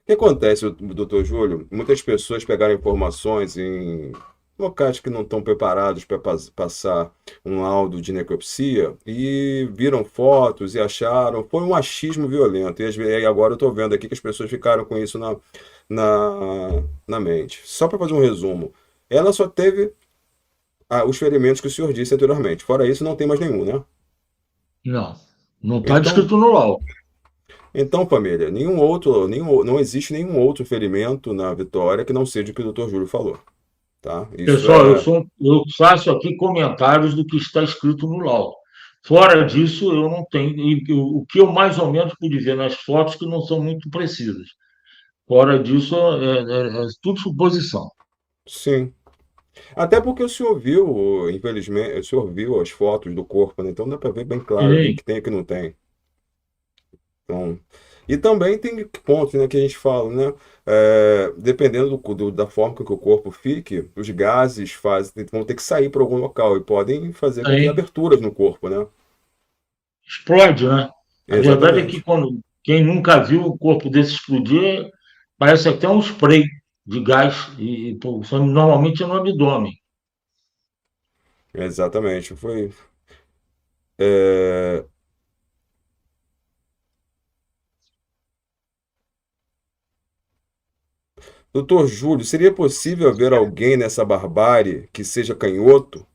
O que acontece, doutor Júlio? Muitas pessoas pegaram informações em locais que não estão preparados para passar um laudo de necropsia e viram fotos e acharam. Foi um achismo violento. E agora eu estou vendo aqui que as pessoas ficaram com isso na mente. Só para fazer um resumo, ela só teve os ferimentos que o senhor disse anteriormente. Fora isso, não tem mais nenhum, né? Não. Não está Então, descrito no laudo. Então, família, não existe nenhum outro ferimento na Vitória que não seja o que o Dr. Júlio falou, tá? Isso Pessoal, é, eu faço aqui comentários do que está escrito no laudo. Fora disso, eu não tenho. O que eu mais ou menos pude ver nas fotos que não são muito precisas. Fora disso, é tudo suposição. sim. Até porque o senhor viu, infelizmente, o senhor viu as fotos do corpo, né? Então dá para ver bem claro ali o E, que tem e o que não tem. Então, e também tem pontos, né, que a gente fala, né? Dependendo da forma que o corpo fique, os gases vão ter que sair para algum local e podem fazer com que aí aberturas no corpo, né? explode, né? A verdade é que Exatamente. quando quem nunca viu o corpo desse explodir, parece até um spray de gás, pô, normalmente é no abdômen. Exatamente. Foi. é, Doutor Júlio, seria possível haver alguém nessa barbárie que seja canhoto?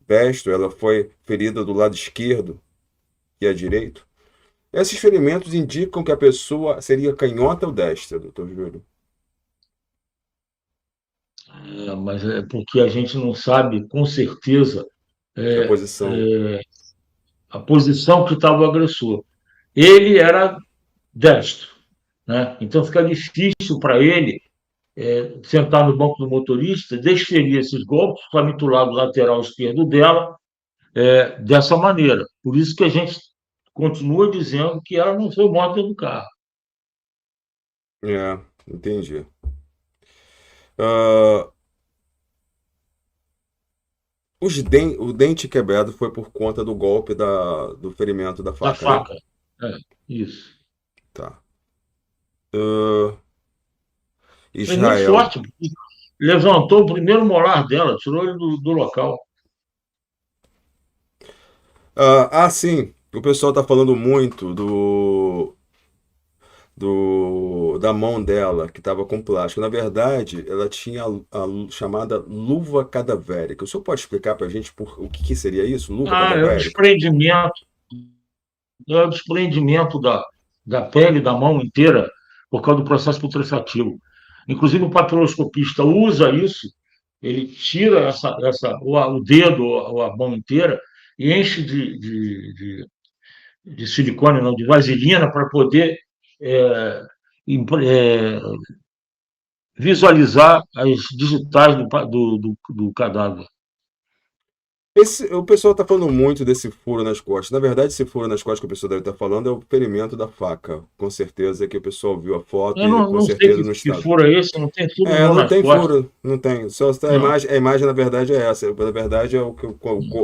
Destro, ela foi ferida do lado esquerdo e a direito. Esses ferimentos indicam que a pessoa seria canhota ou destra, doutor Júlio? Mas é porque a gente não sabe com certeza A é, posição. a posição que estava o agressor. Ele era destro, né? Então fica difícil para ele sentar no banco do motorista, desferir esses golpes, somente o lado lateral esquerdo dela, dessa maneira. Por isso que a gente continua dizendo que ela não foi morta no carro. Entendi. Ah, o dente quebrado foi por conta do golpe do ferimento da Da faca, né? faca. É, isso. Tá. Ah, Foi muito Israel. forte. Levantou o primeiro molar dela, tirou ele do local. Sim. O pessoal tá falando muito da mão dela, que estava com plástico. Na verdade, ela tinha a chamada luva cadavérica. O senhor pode explicar para a gente o que seria isso? Luva É o cadavérica? desprendimento, da pele da mão inteira por causa do processo putrefativo. Inclusive, o papiloscopista usa isso, ele tira o dedo ou a mão inteira e enche de silicone, não, de vaselina, para poder é, é, visualizar as digitais do cadáver. O pessoal está falando muito desse furo nas costas. Na verdade, esse furo nas costas que o pessoal deve estar falando é o ferimento da faca. Com certeza que o pessoal viu a foto Eu e não, com não sei certeza no que estado. furo é esse, não tem furo É, nenhum não nas tem costas. furo, não tem. Só Não. a imagem na verdade é essa. Na verdade é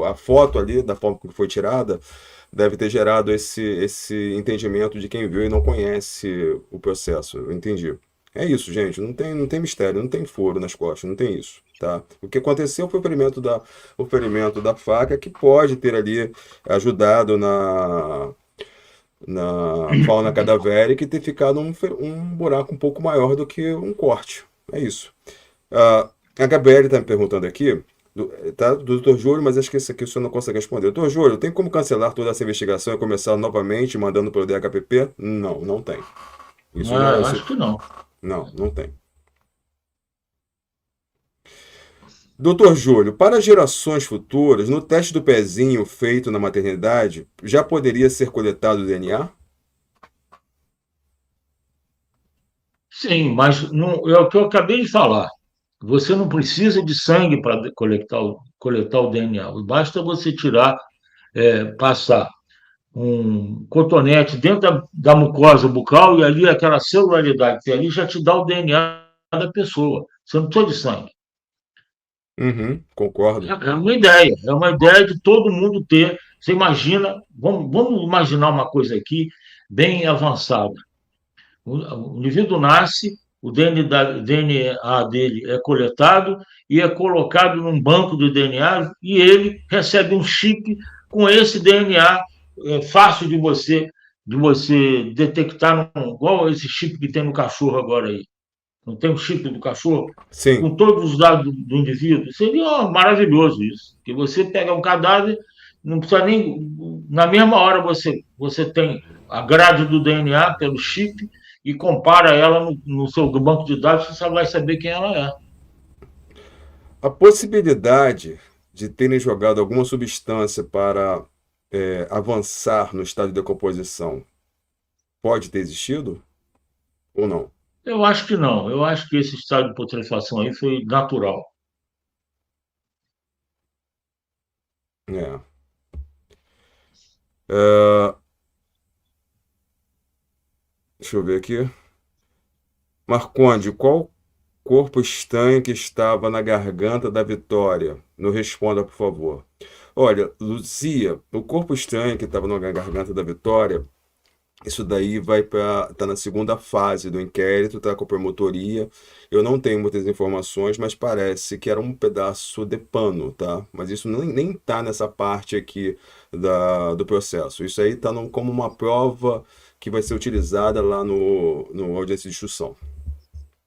a foto ali, da forma que foi tirada, deve ter gerado esse entendimento de quem viu e não conhece o processo. Eu entendi. É isso, gente. Não tem mistério, não tem furo nas costas, não tem isso, tá? O que aconteceu foi o ferimento da faca que pode ter ali ajudado na fauna cadavérica e ter ficado um buraco um pouco maior do que um corte. É isso. A Gabriele está me perguntando aqui, tá, do Dr. Júlio, mas acho que isso aqui o senhor não consegue responder. Doutor Júlio, tem como cancelar toda essa investigação e começar novamente mandando pelo DHPP? Não, não tem. Isso já. Eu acho que não. Não, não tem. Doutor Júlio, para gerações futuras, no teste do pezinho feito na maternidade, já poderia ser coletado o DNA? Sim, mas não, é o que eu acabei de falar. Você não precisa de sangue para coletar o DNA. Basta você tirar, passar um cotonete dentro da mucosa bucal e ali aquela celularidade que tem ali já te dá o DNA da pessoa. Você não precisa de sangue. Uhum, concordo. É uma ideia de todo mundo ter. Você imagina, vamos imaginar uma coisa aqui bem avançada. O indivíduo nasce, o DNA dele é coletado e é colocado num banco de DNA e ele recebe um chip com esse DNA fácil de você detectar, igual esse chip que tem no cachorro agora aí. Não tem o chip do cachorro? Sim, Com todos os dados do indivíduo. Seria maravilhoso isso. Que você pega um cadáver, não precisa nem. Na mesma hora você tem a grade do DNA pelo chip e compara ela no seu banco de dados, você vai saber quem ela é. a possibilidade de terem jogado alguma substância para avançar no estado de decomposição pode ter existido ou não? Eu acho que não. Eu acho que esse estado de putrefação aí foi natural. É. É, deixa eu ver aqui. Marconde, qual corpo estranho que estava na garganta da Vitória? Não responda, por favor. Olha, Luzia, o corpo estranho que estava na garganta da Vitória, isso daí vai para tá na segunda fase do inquérito, tá com a promotoria. Eu não tenho muitas informações, mas parece que era um pedaço de pano, tá? Mas isso nem tá nessa parte aqui do processo. Isso aí tá como uma prova que vai ser utilizada lá no audiência de instrução.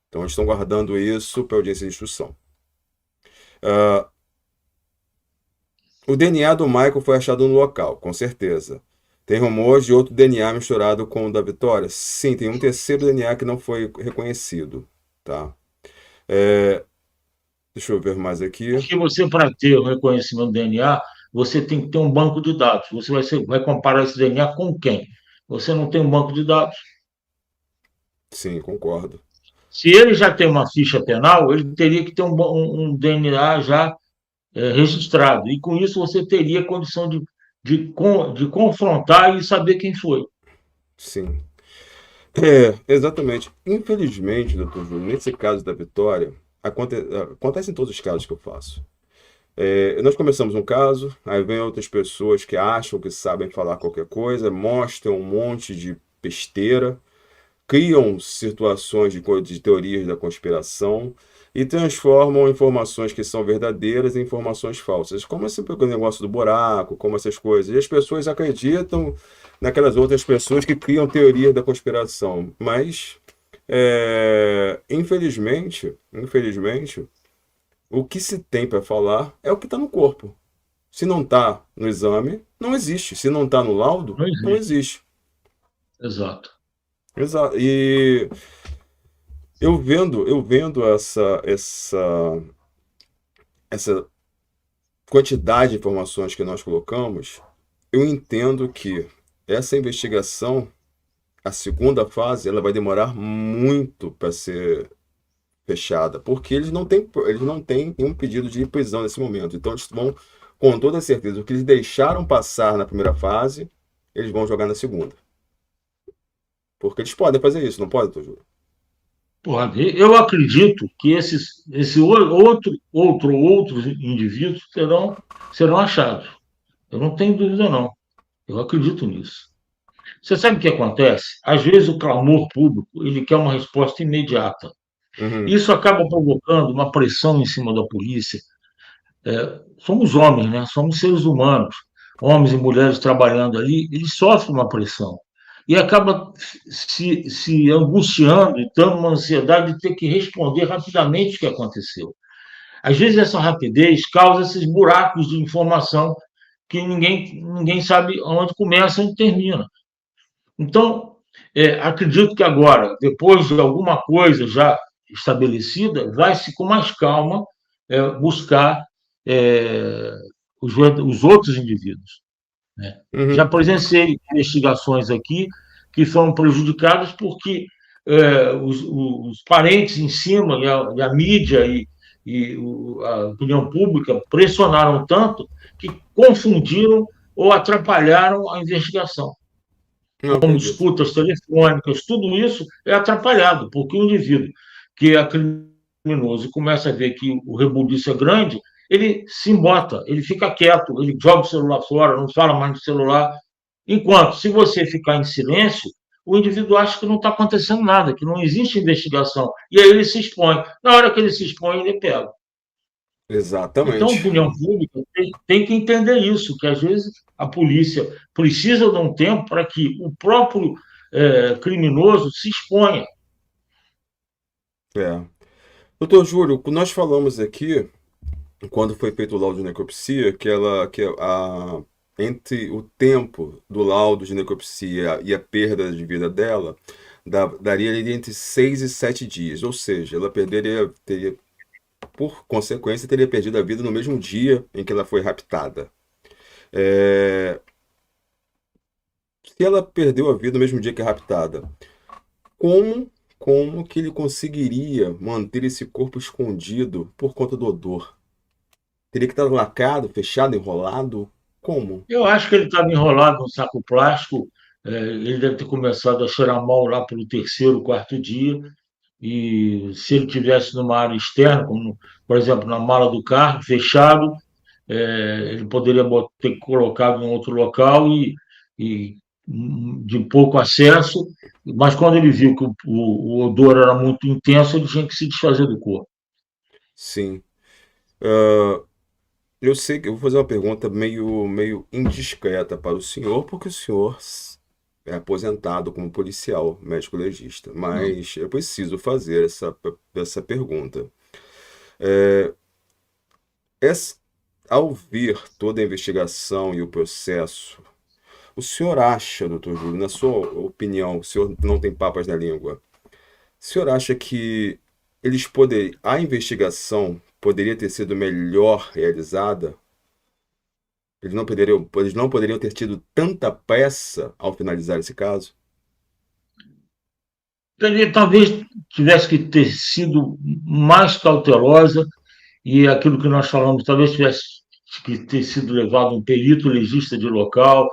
Então, eles estão guardando isso para audiência de instrução. O DNA do Michael foi achado no local, com certeza. Tem rumores de outro DNA misturado com o da Vitória? Sim, tem um terceiro DNA que não foi reconhecido, tá? Deixa eu ver mais aqui. Acho que você, para ter o reconhecimento do DNA, você tem que ter um banco de dados. Você vai comparar esse DNA com quem? Você não tem um banco de dados. Sim, concordo. Se ele já tem uma ficha penal, ele teria que ter um DNA já registrado. E com isso você teria condição de confrontar e saber quem foi. Sim. Exatamente. Infelizmente, doutor Júlio, nesse caso da Vitória, acontece em todos os casos que eu faço. Nós começamos um caso, aí vem outras pessoas que acham que sabem falar qualquer coisa, mostram um monte de besteira, criam situações de teorias da conspiração e transformam informações que são verdadeiras em informações falsas, como esse negócio do buraco, como essas coisas. E as pessoas acreditam naquelas outras pessoas que criam teorias da conspiração. Mas, infelizmente, o que se tem para falar é o que está no corpo. Se não está no exame, não existe. Se não está no laudo, Não não existe. existe. Exato. Exato. E eu vendo essa quantidade de informações que nós colocamos, eu entendo que essa investigação, a segunda fase, ela vai demorar muito para ser fechada, porque eles não têm nenhum pedido de prisão nesse momento. Então eles vão com toda certeza, o que eles deixaram passar na primeira fase, eles vão jogar na segunda. Porque eles podem fazer isso, não pode, Tojo? Pode. Eu acredito que outros indivíduos serão achados. Eu não tenho dúvida, não. Eu acredito nisso. Você sabe o que acontece? Às vezes o clamor público ele quer uma resposta imediata. Uhum, Isso acaba provocando uma pressão em cima da polícia. Somos homens, né? Somos seres humanos, homens e mulheres trabalhando ali, eles sofrem uma pressão e acaba se angustiando e dando uma ansiedade de ter que responder rapidamente o que aconteceu. Às vezes essa rapidez causa esses buracos de informação que ninguém sabe onde começa e onde termina. Então, acredito que agora, depois de alguma coisa já estabelecida, vai-se com mais calma buscar é, os outros indivíduos. Né? Já uhum. presenciei investigações aqui que foram prejudicadas porque os parentes em cima e a mídia a opinião pública pressionaram tanto que confundiram ou atrapalharam a investigação Não como acredito. disputas telefônicas, tudo isso é atrapalhado, porque o indivíduo que é criminoso e começa a ver que o rebuliço é grande, ele se embota, ele fica quieto, ele joga o celular fora, não fala mais no celular. Enquanto, se você ficar em silêncio, o indivíduo acha que não está acontecendo nada, que não existe investigação. E aí ele se expõe. Na hora que ele se expõe, ele é pego. Então, a Exatamente. opinião pública tem que entender isso, que às vezes a polícia precisa de um tempo para que o próprio criminoso se exponha. É. Doutor Júlio, nós falamos aqui, quando foi feito o laudo de necropsia, entre o tempo do laudo de necropsia e a perda de vida dela, daria ali entre 6 e 7 dias. Ou seja, ela por consequência, teria perdido a vida no mesmo dia em que ela foi raptada. É, Se ela perdeu a vida no mesmo dia que é raptada, como, como que ele conseguiria manter esse corpo escondido por conta do odor? Teria que estar lacrado, fechado, enrolado? Como? Eu acho que ele estava enrolado num saco plástico, ele deve ter começado a cheirar mal lá pelo terceiro, quarto dia, e se ele tivesse numa área externa, como, por exemplo, na mala do carro, fechado, ele poderia ter colocado em outro local e de pouco acesso, mas quando ele viu que o odor era muito intenso, ele tinha que se desfazer do corpo. Sim. Eu sei que eu vou fazer uma pergunta meio indiscreta para o senhor, porque o senhor é aposentado como policial, médico legista, mas eu preciso fazer essa pergunta. Essa- Ao ver toda a investigação e o processo, o senhor acha, doutor Júlio, na sua opinião, o senhor não tem papas na língua, o senhor acha que a investigação poderia ter sido melhor realizada? Eles não poderiam ter tido tanta pressa ao finalizar esse caso? Ele talvez tivesse que ter sido mais cautelosa e aquilo que nós falamos, talvez tivesse que ter sido levado um perito legista de local,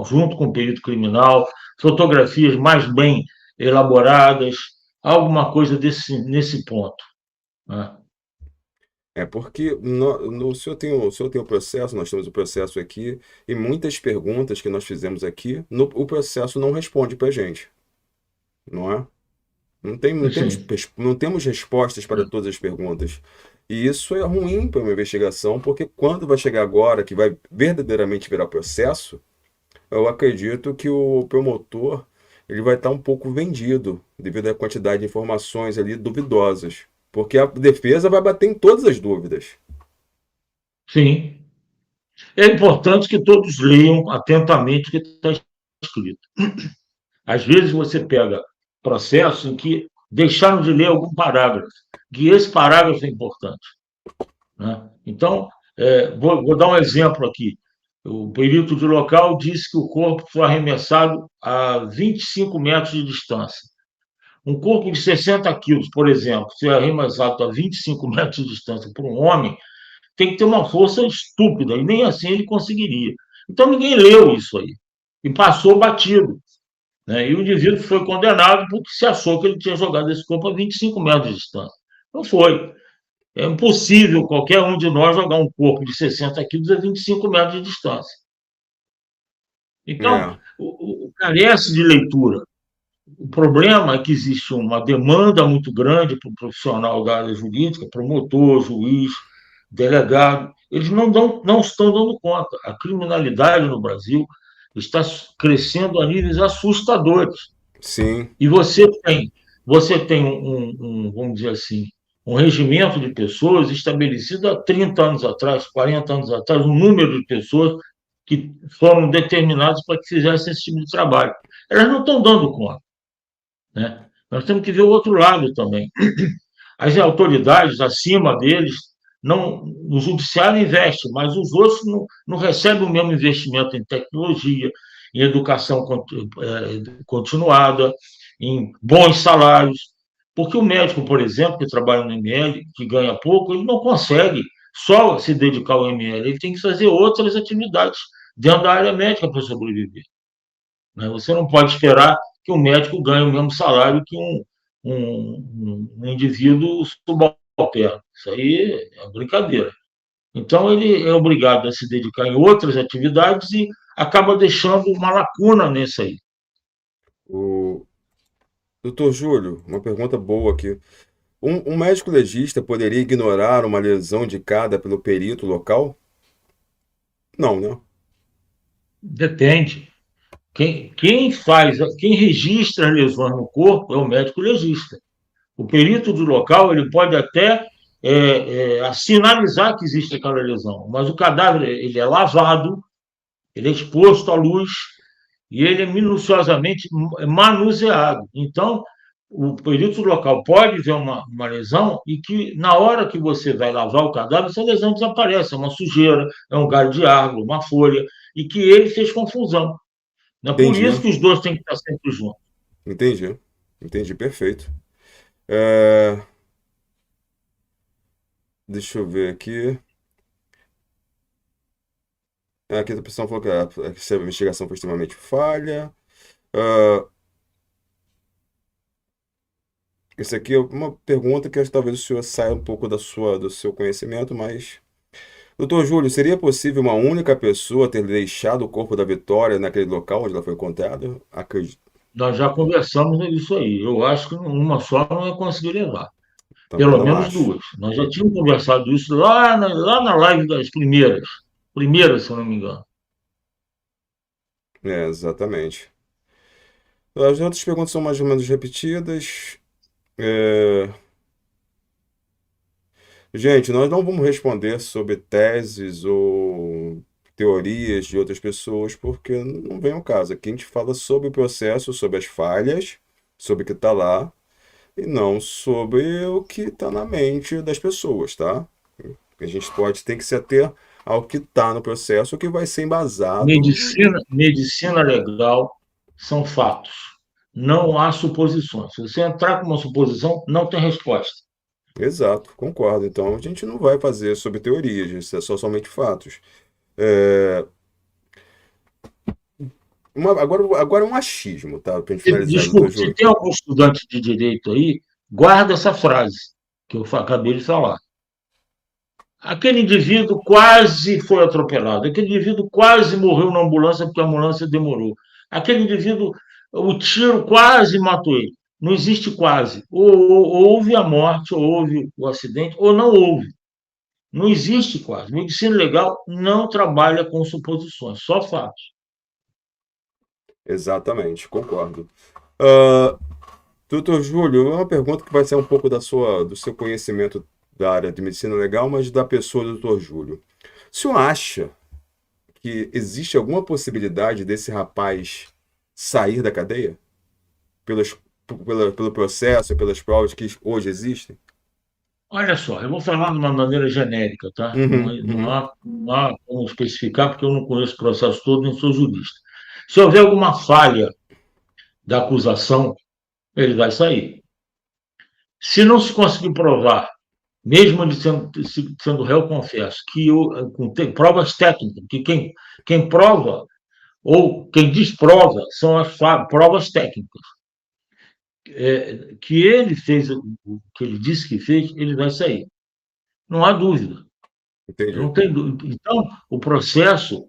junto com o perito criminal, fotografias mais bem elaboradas, alguma coisa nesse ponto. Né? É porque o senhor tem o processo, nós temos o processo aqui, e muitas perguntas que nós fizemos aqui, o processo não responde para a gente, não é? Assim, Não temos respostas para todas as perguntas. E isso é ruim para uma investigação, porque quando vai chegar agora, que vai verdadeiramente virar processo, eu acredito que o promotor ele vai estar um pouco vendido devido à quantidade de informações ali duvidosas. Porque a defesa vai bater em todas as dúvidas. sim. É importante que todos leiam atentamente o que está escrito. Às vezes você pega processos em que deixaram de ler algum parágrafo, que esse parágrafo é importante. Né? Então, vou dar um exemplo aqui. O perito de local disse que o corpo foi arremessado a 25 metros de distância. Um corpo de 60 quilos, por exemplo, ser arremessado a 25 metros de distância por um homem, tem que ter uma força estúpida, e nem assim ele conseguiria. Então ninguém leu isso aí, e passou batido. Né? E o indivíduo foi condenado porque se achou que ele tinha jogado esse corpo a 25 metros de distância. Não foi. É impossível qualquer um de nós jogar um corpo de 60 quilos a 25 metros de distância. Então, É, carece de leitura. O problema é que existe uma demanda muito grande para o profissional da área jurídica, promotor, juiz, delegado. Eles não estão dando conta. A criminalidade no Brasil está crescendo a níveis assustadores. sim, E você tem vamos dizer assim, um regimento de pessoas estabelecido há 30 anos atrás, 40 anos atrás, um número de pessoas que foram determinadas para que fizessem esse tipo de trabalho. Elas não estão dando conta. Né? Nós temos que ver o outro lado também. As autoridades acima deles, não, o judiciário investe, mas os outros não recebem o mesmo investimento em tecnologia, em educação continuada, em bons salários. Porque o médico, por exemplo, que trabalha no ML, que ganha pouco, ele não consegue só se dedicar ao ML, ele tem que fazer outras atividades dentro da área médica para sobreviver. Né? Você não pode esperar que o médico ganhe o mesmo salário que um indivíduo subalterno. Isso aí é brincadeira. Então, ele é obrigado a se dedicar em outras atividades e acaba deixando uma lacuna nesse aí. o doutor Júlio, uma pergunta boa aqui. Um médico legista poderia ignorar uma lesão indicada pelo perito local? Não, né? Depende. Quem registra as lesões no corpo é o médico legista. O perito do local ele pode até sinalizar que existe aquela lesão, mas o cadáver ele é lavado, ele é exposto à luz e ele é minuciosamente manuseado. Então, o perito do local pode ver uma lesão e que, na hora que você vai lavar o cadáver, essa lesão desaparece. É uma sujeira, é um galho de árvore, uma folha, e que ele fez confusão. É por Entendi, isso que os dois têm que estar sempre juntos. entendi, entendi, perfeito. É, deixa eu ver aqui. Aqui a pessoa falou que essa investigação foi extremamente falha. Ah, isso aqui é uma pergunta que talvez o senhor saia um pouco do seu conhecimento, mas. Doutor Júlio, seria possível uma única pessoa ter deixado o corpo da Vitória naquele local onde ela foi encontrada? Nós já conversamos isso aí. Eu acho que uma só não ia conseguir levar. Também Pelo não menos acho. duas. Nós já tínhamos conversado isso lá na live das primeiras. Primeiras, se eu não me engano. É, exatamente. As outras perguntas são mais ou menos repetidas. É, gente, nós não vamos responder sobre teses ou teorias de outras pessoas, porque não vem ao caso. Aqui a gente fala sobre o processo, sobre as falhas, sobre o que está lá, e não sobre o que está na mente das pessoas, tá? A gente tem que se ater ao que está no processo, o que vai ser embasado. Medicina legal são fatos. Não há suposições. Se você entrar com uma suposição, não tem resposta. Exato, concordo. Então a gente não vai fazer sobre teorias, isso é só somente fatos. É, agora um achismo, tá? Para gente finalizar, doutor Desculpe, se Júlio. tem algum estudante de direito aí, guarda essa frase que eu acabei de falar. Aquele indivíduo quase foi atropelado, aquele indivíduo quase morreu na ambulância porque a ambulância demorou. Aquele indivíduo, o tiro quase matou ele. Não existe quase. Ou houve a morte, ou houve o acidente, ou não houve. Não existe quase. Medicina legal não trabalha com suposições, só fatos. Exatamente, concordo. Ah, doutor Júlio, é uma pergunta que vai ser um pouco do seu conhecimento da área de medicina legal, mas da pessoa do doutor Júlio. O senhor acha que existe alguma possibilidade desse rapaz sair da cadeia? Pelos, pelo processo, pelas provas que hoje existem? Olha só, eu vou falar de uma maneira genérica, tá? Não, Uhum, não uhum. há, não há como especificar, porque eu não conheço o processo todo, nem sou jurista. Se houver alguma falha da acusação, ele vai sair. Se não se conseguir provar mesmo ele sendo réu, confesso, tem provas técnicas, que quem prova ou quem desprova são as provas técnicas. Que ele fez o que ele disse que fez, ele vai sair. Não há dúvida. Entendi. Não tem dúvida. Então, o processo.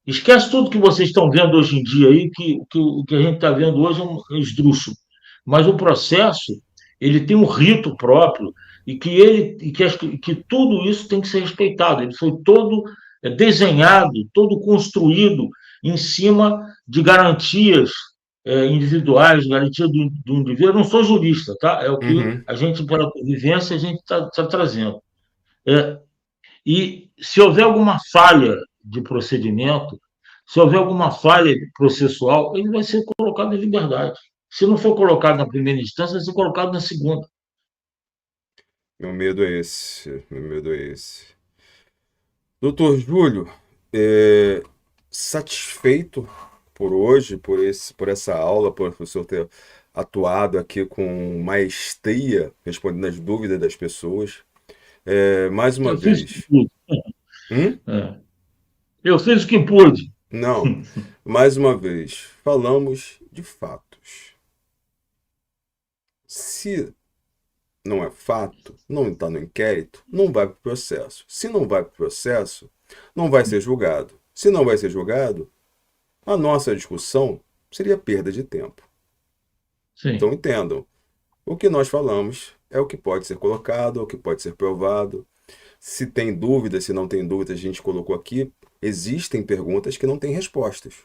Esquece tudo que vocês estão vendo hoje em dia aí, que o que a gente está vendo hoje é um esdrúxulo. Mas o processo, ele tem um rito próprio que tudo isso tem que ser respeitado. Ele foi todo desenhado, todo construído em cima de garantias individuais, garantia do indivíduo. Eu não sou jurista, tá? É o que Uhum. a gente, pela convivência, a gente está trazendo. É, e se houver alguma falha de procedimento, se houver alguma falha processual, ele vai ser colocado em liberdade. Se não for colocado na primeira instância, vai ser colocado na segunda. Meu medo é esse. Meu medo é esse. Doutor Júlio, satisfeito por hoje, por essa aula, por o senhor ter atuado aqui com maestria, respondendo as dúvidas das pessoas. Mais uma Eu fiz o que vez. pude. Hum? É. Eu fiz o que pude. Não. Mais uma vez, falamos de fatos. Se não é fato, não está no inquérito, não vai para o processo. Se não vai para o processo, não vai ser julgado. Se não vai ser julgado, a nossa discussão seria perda de tempo. Então Sim. entendam, o que nós falamos é o que pode ser colocado, é o que pode ser provado. Se tem dúvida, se não tem dúvida, a gente colocou aqui, existem perguntas que não têm respostas.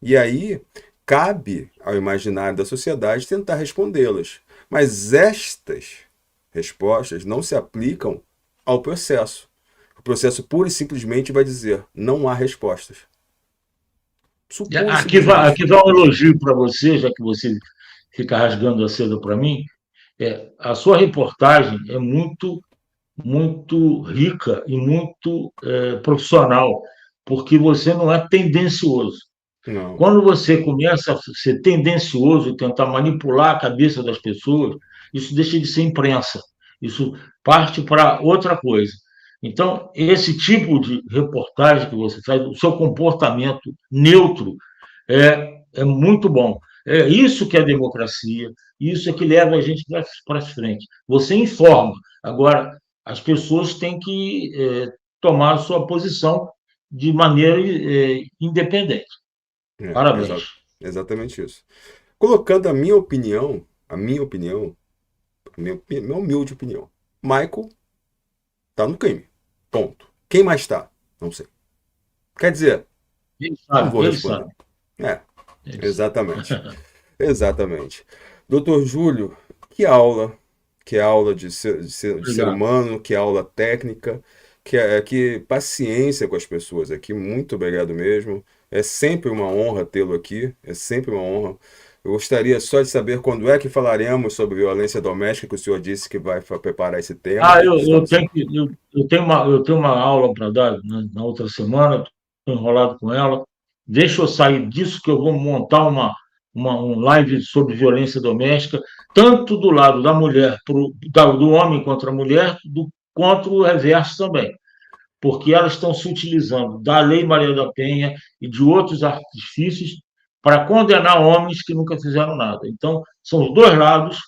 E aí, cabe ao imaginário da sociedade tentar respondê-las. Mas estas respostas não se aplicam ao processo. O processo pura e simplesmente vai dizer: não há respostas. Isso pura e simplesmente. Aqui vai um elogio para você, já que você fica rasgando a seda para mim. A sua reportagem é muito rica e muito profissional, porque você não é tendencioso. Não. Quando você começa a ser tendencioso e tentar manipular a cabeça das pessoas, isso deixa de ser imprensa, isso parte para outra coisa. Então, esse tipo de reportagem que você faz, o seu comportamento neutro é muito bom. É isso que é democracia, isso é que leva a gente para frente. Você informa, agora as pessoas têm que tomar a sua posição de maneira independente. É, Parabéns. exatamente isso. Colocando minha humilde opinião. Michael tá no crime. Ponto. Quem mais tá? Não sei. Quer dizer, Ele não vou sabe, ele responder. sabe, É, ele sabe. exatamente. Exatamente. Doutor Júlio, que aula de ser Obrigado. humano, que aula técnica, que paciência com as pessoas aqui. Muito obrigado mesmo. É sempre uma honra tê-lo aqui, é sempre uma honra. Eu gostaria só de saber quando é que falaremos sobre violência doméstica, que o senhor disse que vai preparar esse tema. Eu Estamos. tenho eu tenho uma aula para dar na outra semana, estou enrolado com ela. Deixa eu sair disso que eu vou montar um live sobre violência doméstica, tanto do lado da mulher, do homem contra a mulher, quanto o reverso também, porque elas estão se utilizando da Lei Maria da Penha e de outros artifícios para condenar homens que nunca fizeram nada. Então, são os dois lados,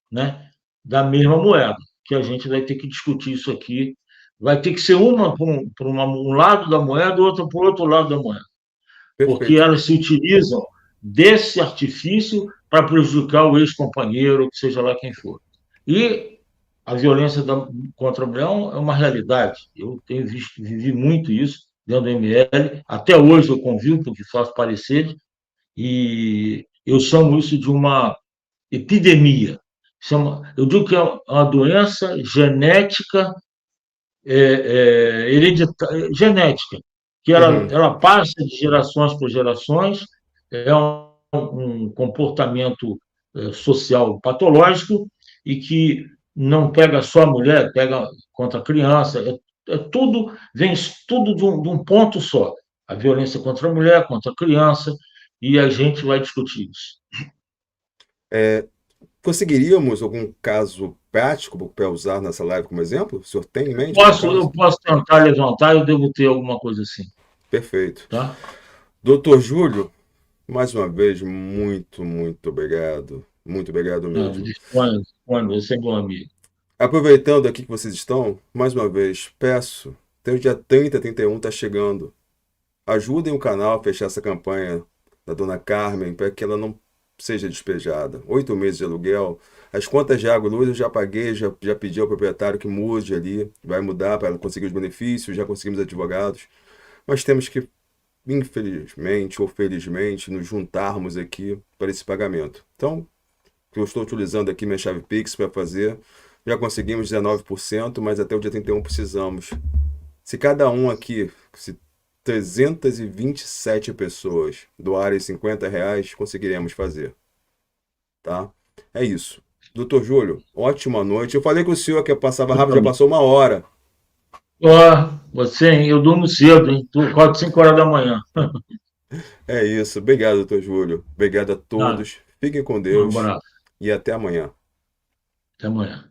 né, da mesma moeda, que a gente vai ter que discutir isso aqui. Vai ter que ser uma por um lado da moeda, outra por outro lado da moeda, porque Perfeito. elas se utilizam desse artifício para prejudicar o ex-companheiro, seja lá quem for. E a violência contra a mulher é uma realidade. Eu tenho vivi muito isso dentro do ML. Até hoje eu convivo, porque faço parecer, e eu chamo isso de uma epidemia. Eu digo que é uma doença genética, genética, que Uhum. ela passa de gerações por gerações, é um comportamento social patológico e que não pega só a mulher, pega contra a criança, vem tudo de um ponto só. A violência contra a mulher, contra a criança, e a gente vai discutir isso. Conseguiríamos algum caso prático para usar nessa live como exemplo? O senhor tem em mente algum Eu caso? posso tentar levantar, eu devo ter alguma coisa assim, Perfeito. tá? Doutor Júlio, mais uma vez, muito, muito obrigado. Muito obrigado Não, mesmo. disponha, você é bom amigo. Aproveitando aqui que vocês estão, mais uma vez, peço, até o dia 30, 31 está chegando. Ajudem o canal a fechar essa campanha da Dona Carmen para que ela não seja despejada. 8 meses de aluguel. As contas de água e luz eu já paguei, já pedi ao proprietário que mude ali. Vai mudar para ela conseguir os benefícios, já conseguimos advogados. Mas temos que, infelizmente ou felizmente, nos juntarmos aqui para esse pagamento. Então, eu estou utilizando aqui minha chave Pix para fazer. Já conseguimos 19%, mas até o dia 31 precisamos. Se cada um aqui, se 327 pessoas doarem R$ 50, conseguiremos fazer, tá? É isso. Doutor Júlio, ótima noite. Eu falei com o senhor que passava rápido, já passou 1 hora. Ó, você, hein? Eu durmo cedo, hein? 4, 5 horas da manhã. É isso. Obrigado, doutor Júlio. Obrigado a Nada. todos. Fiquem com Um Deus abraço. e até amanhã. Até amanhã.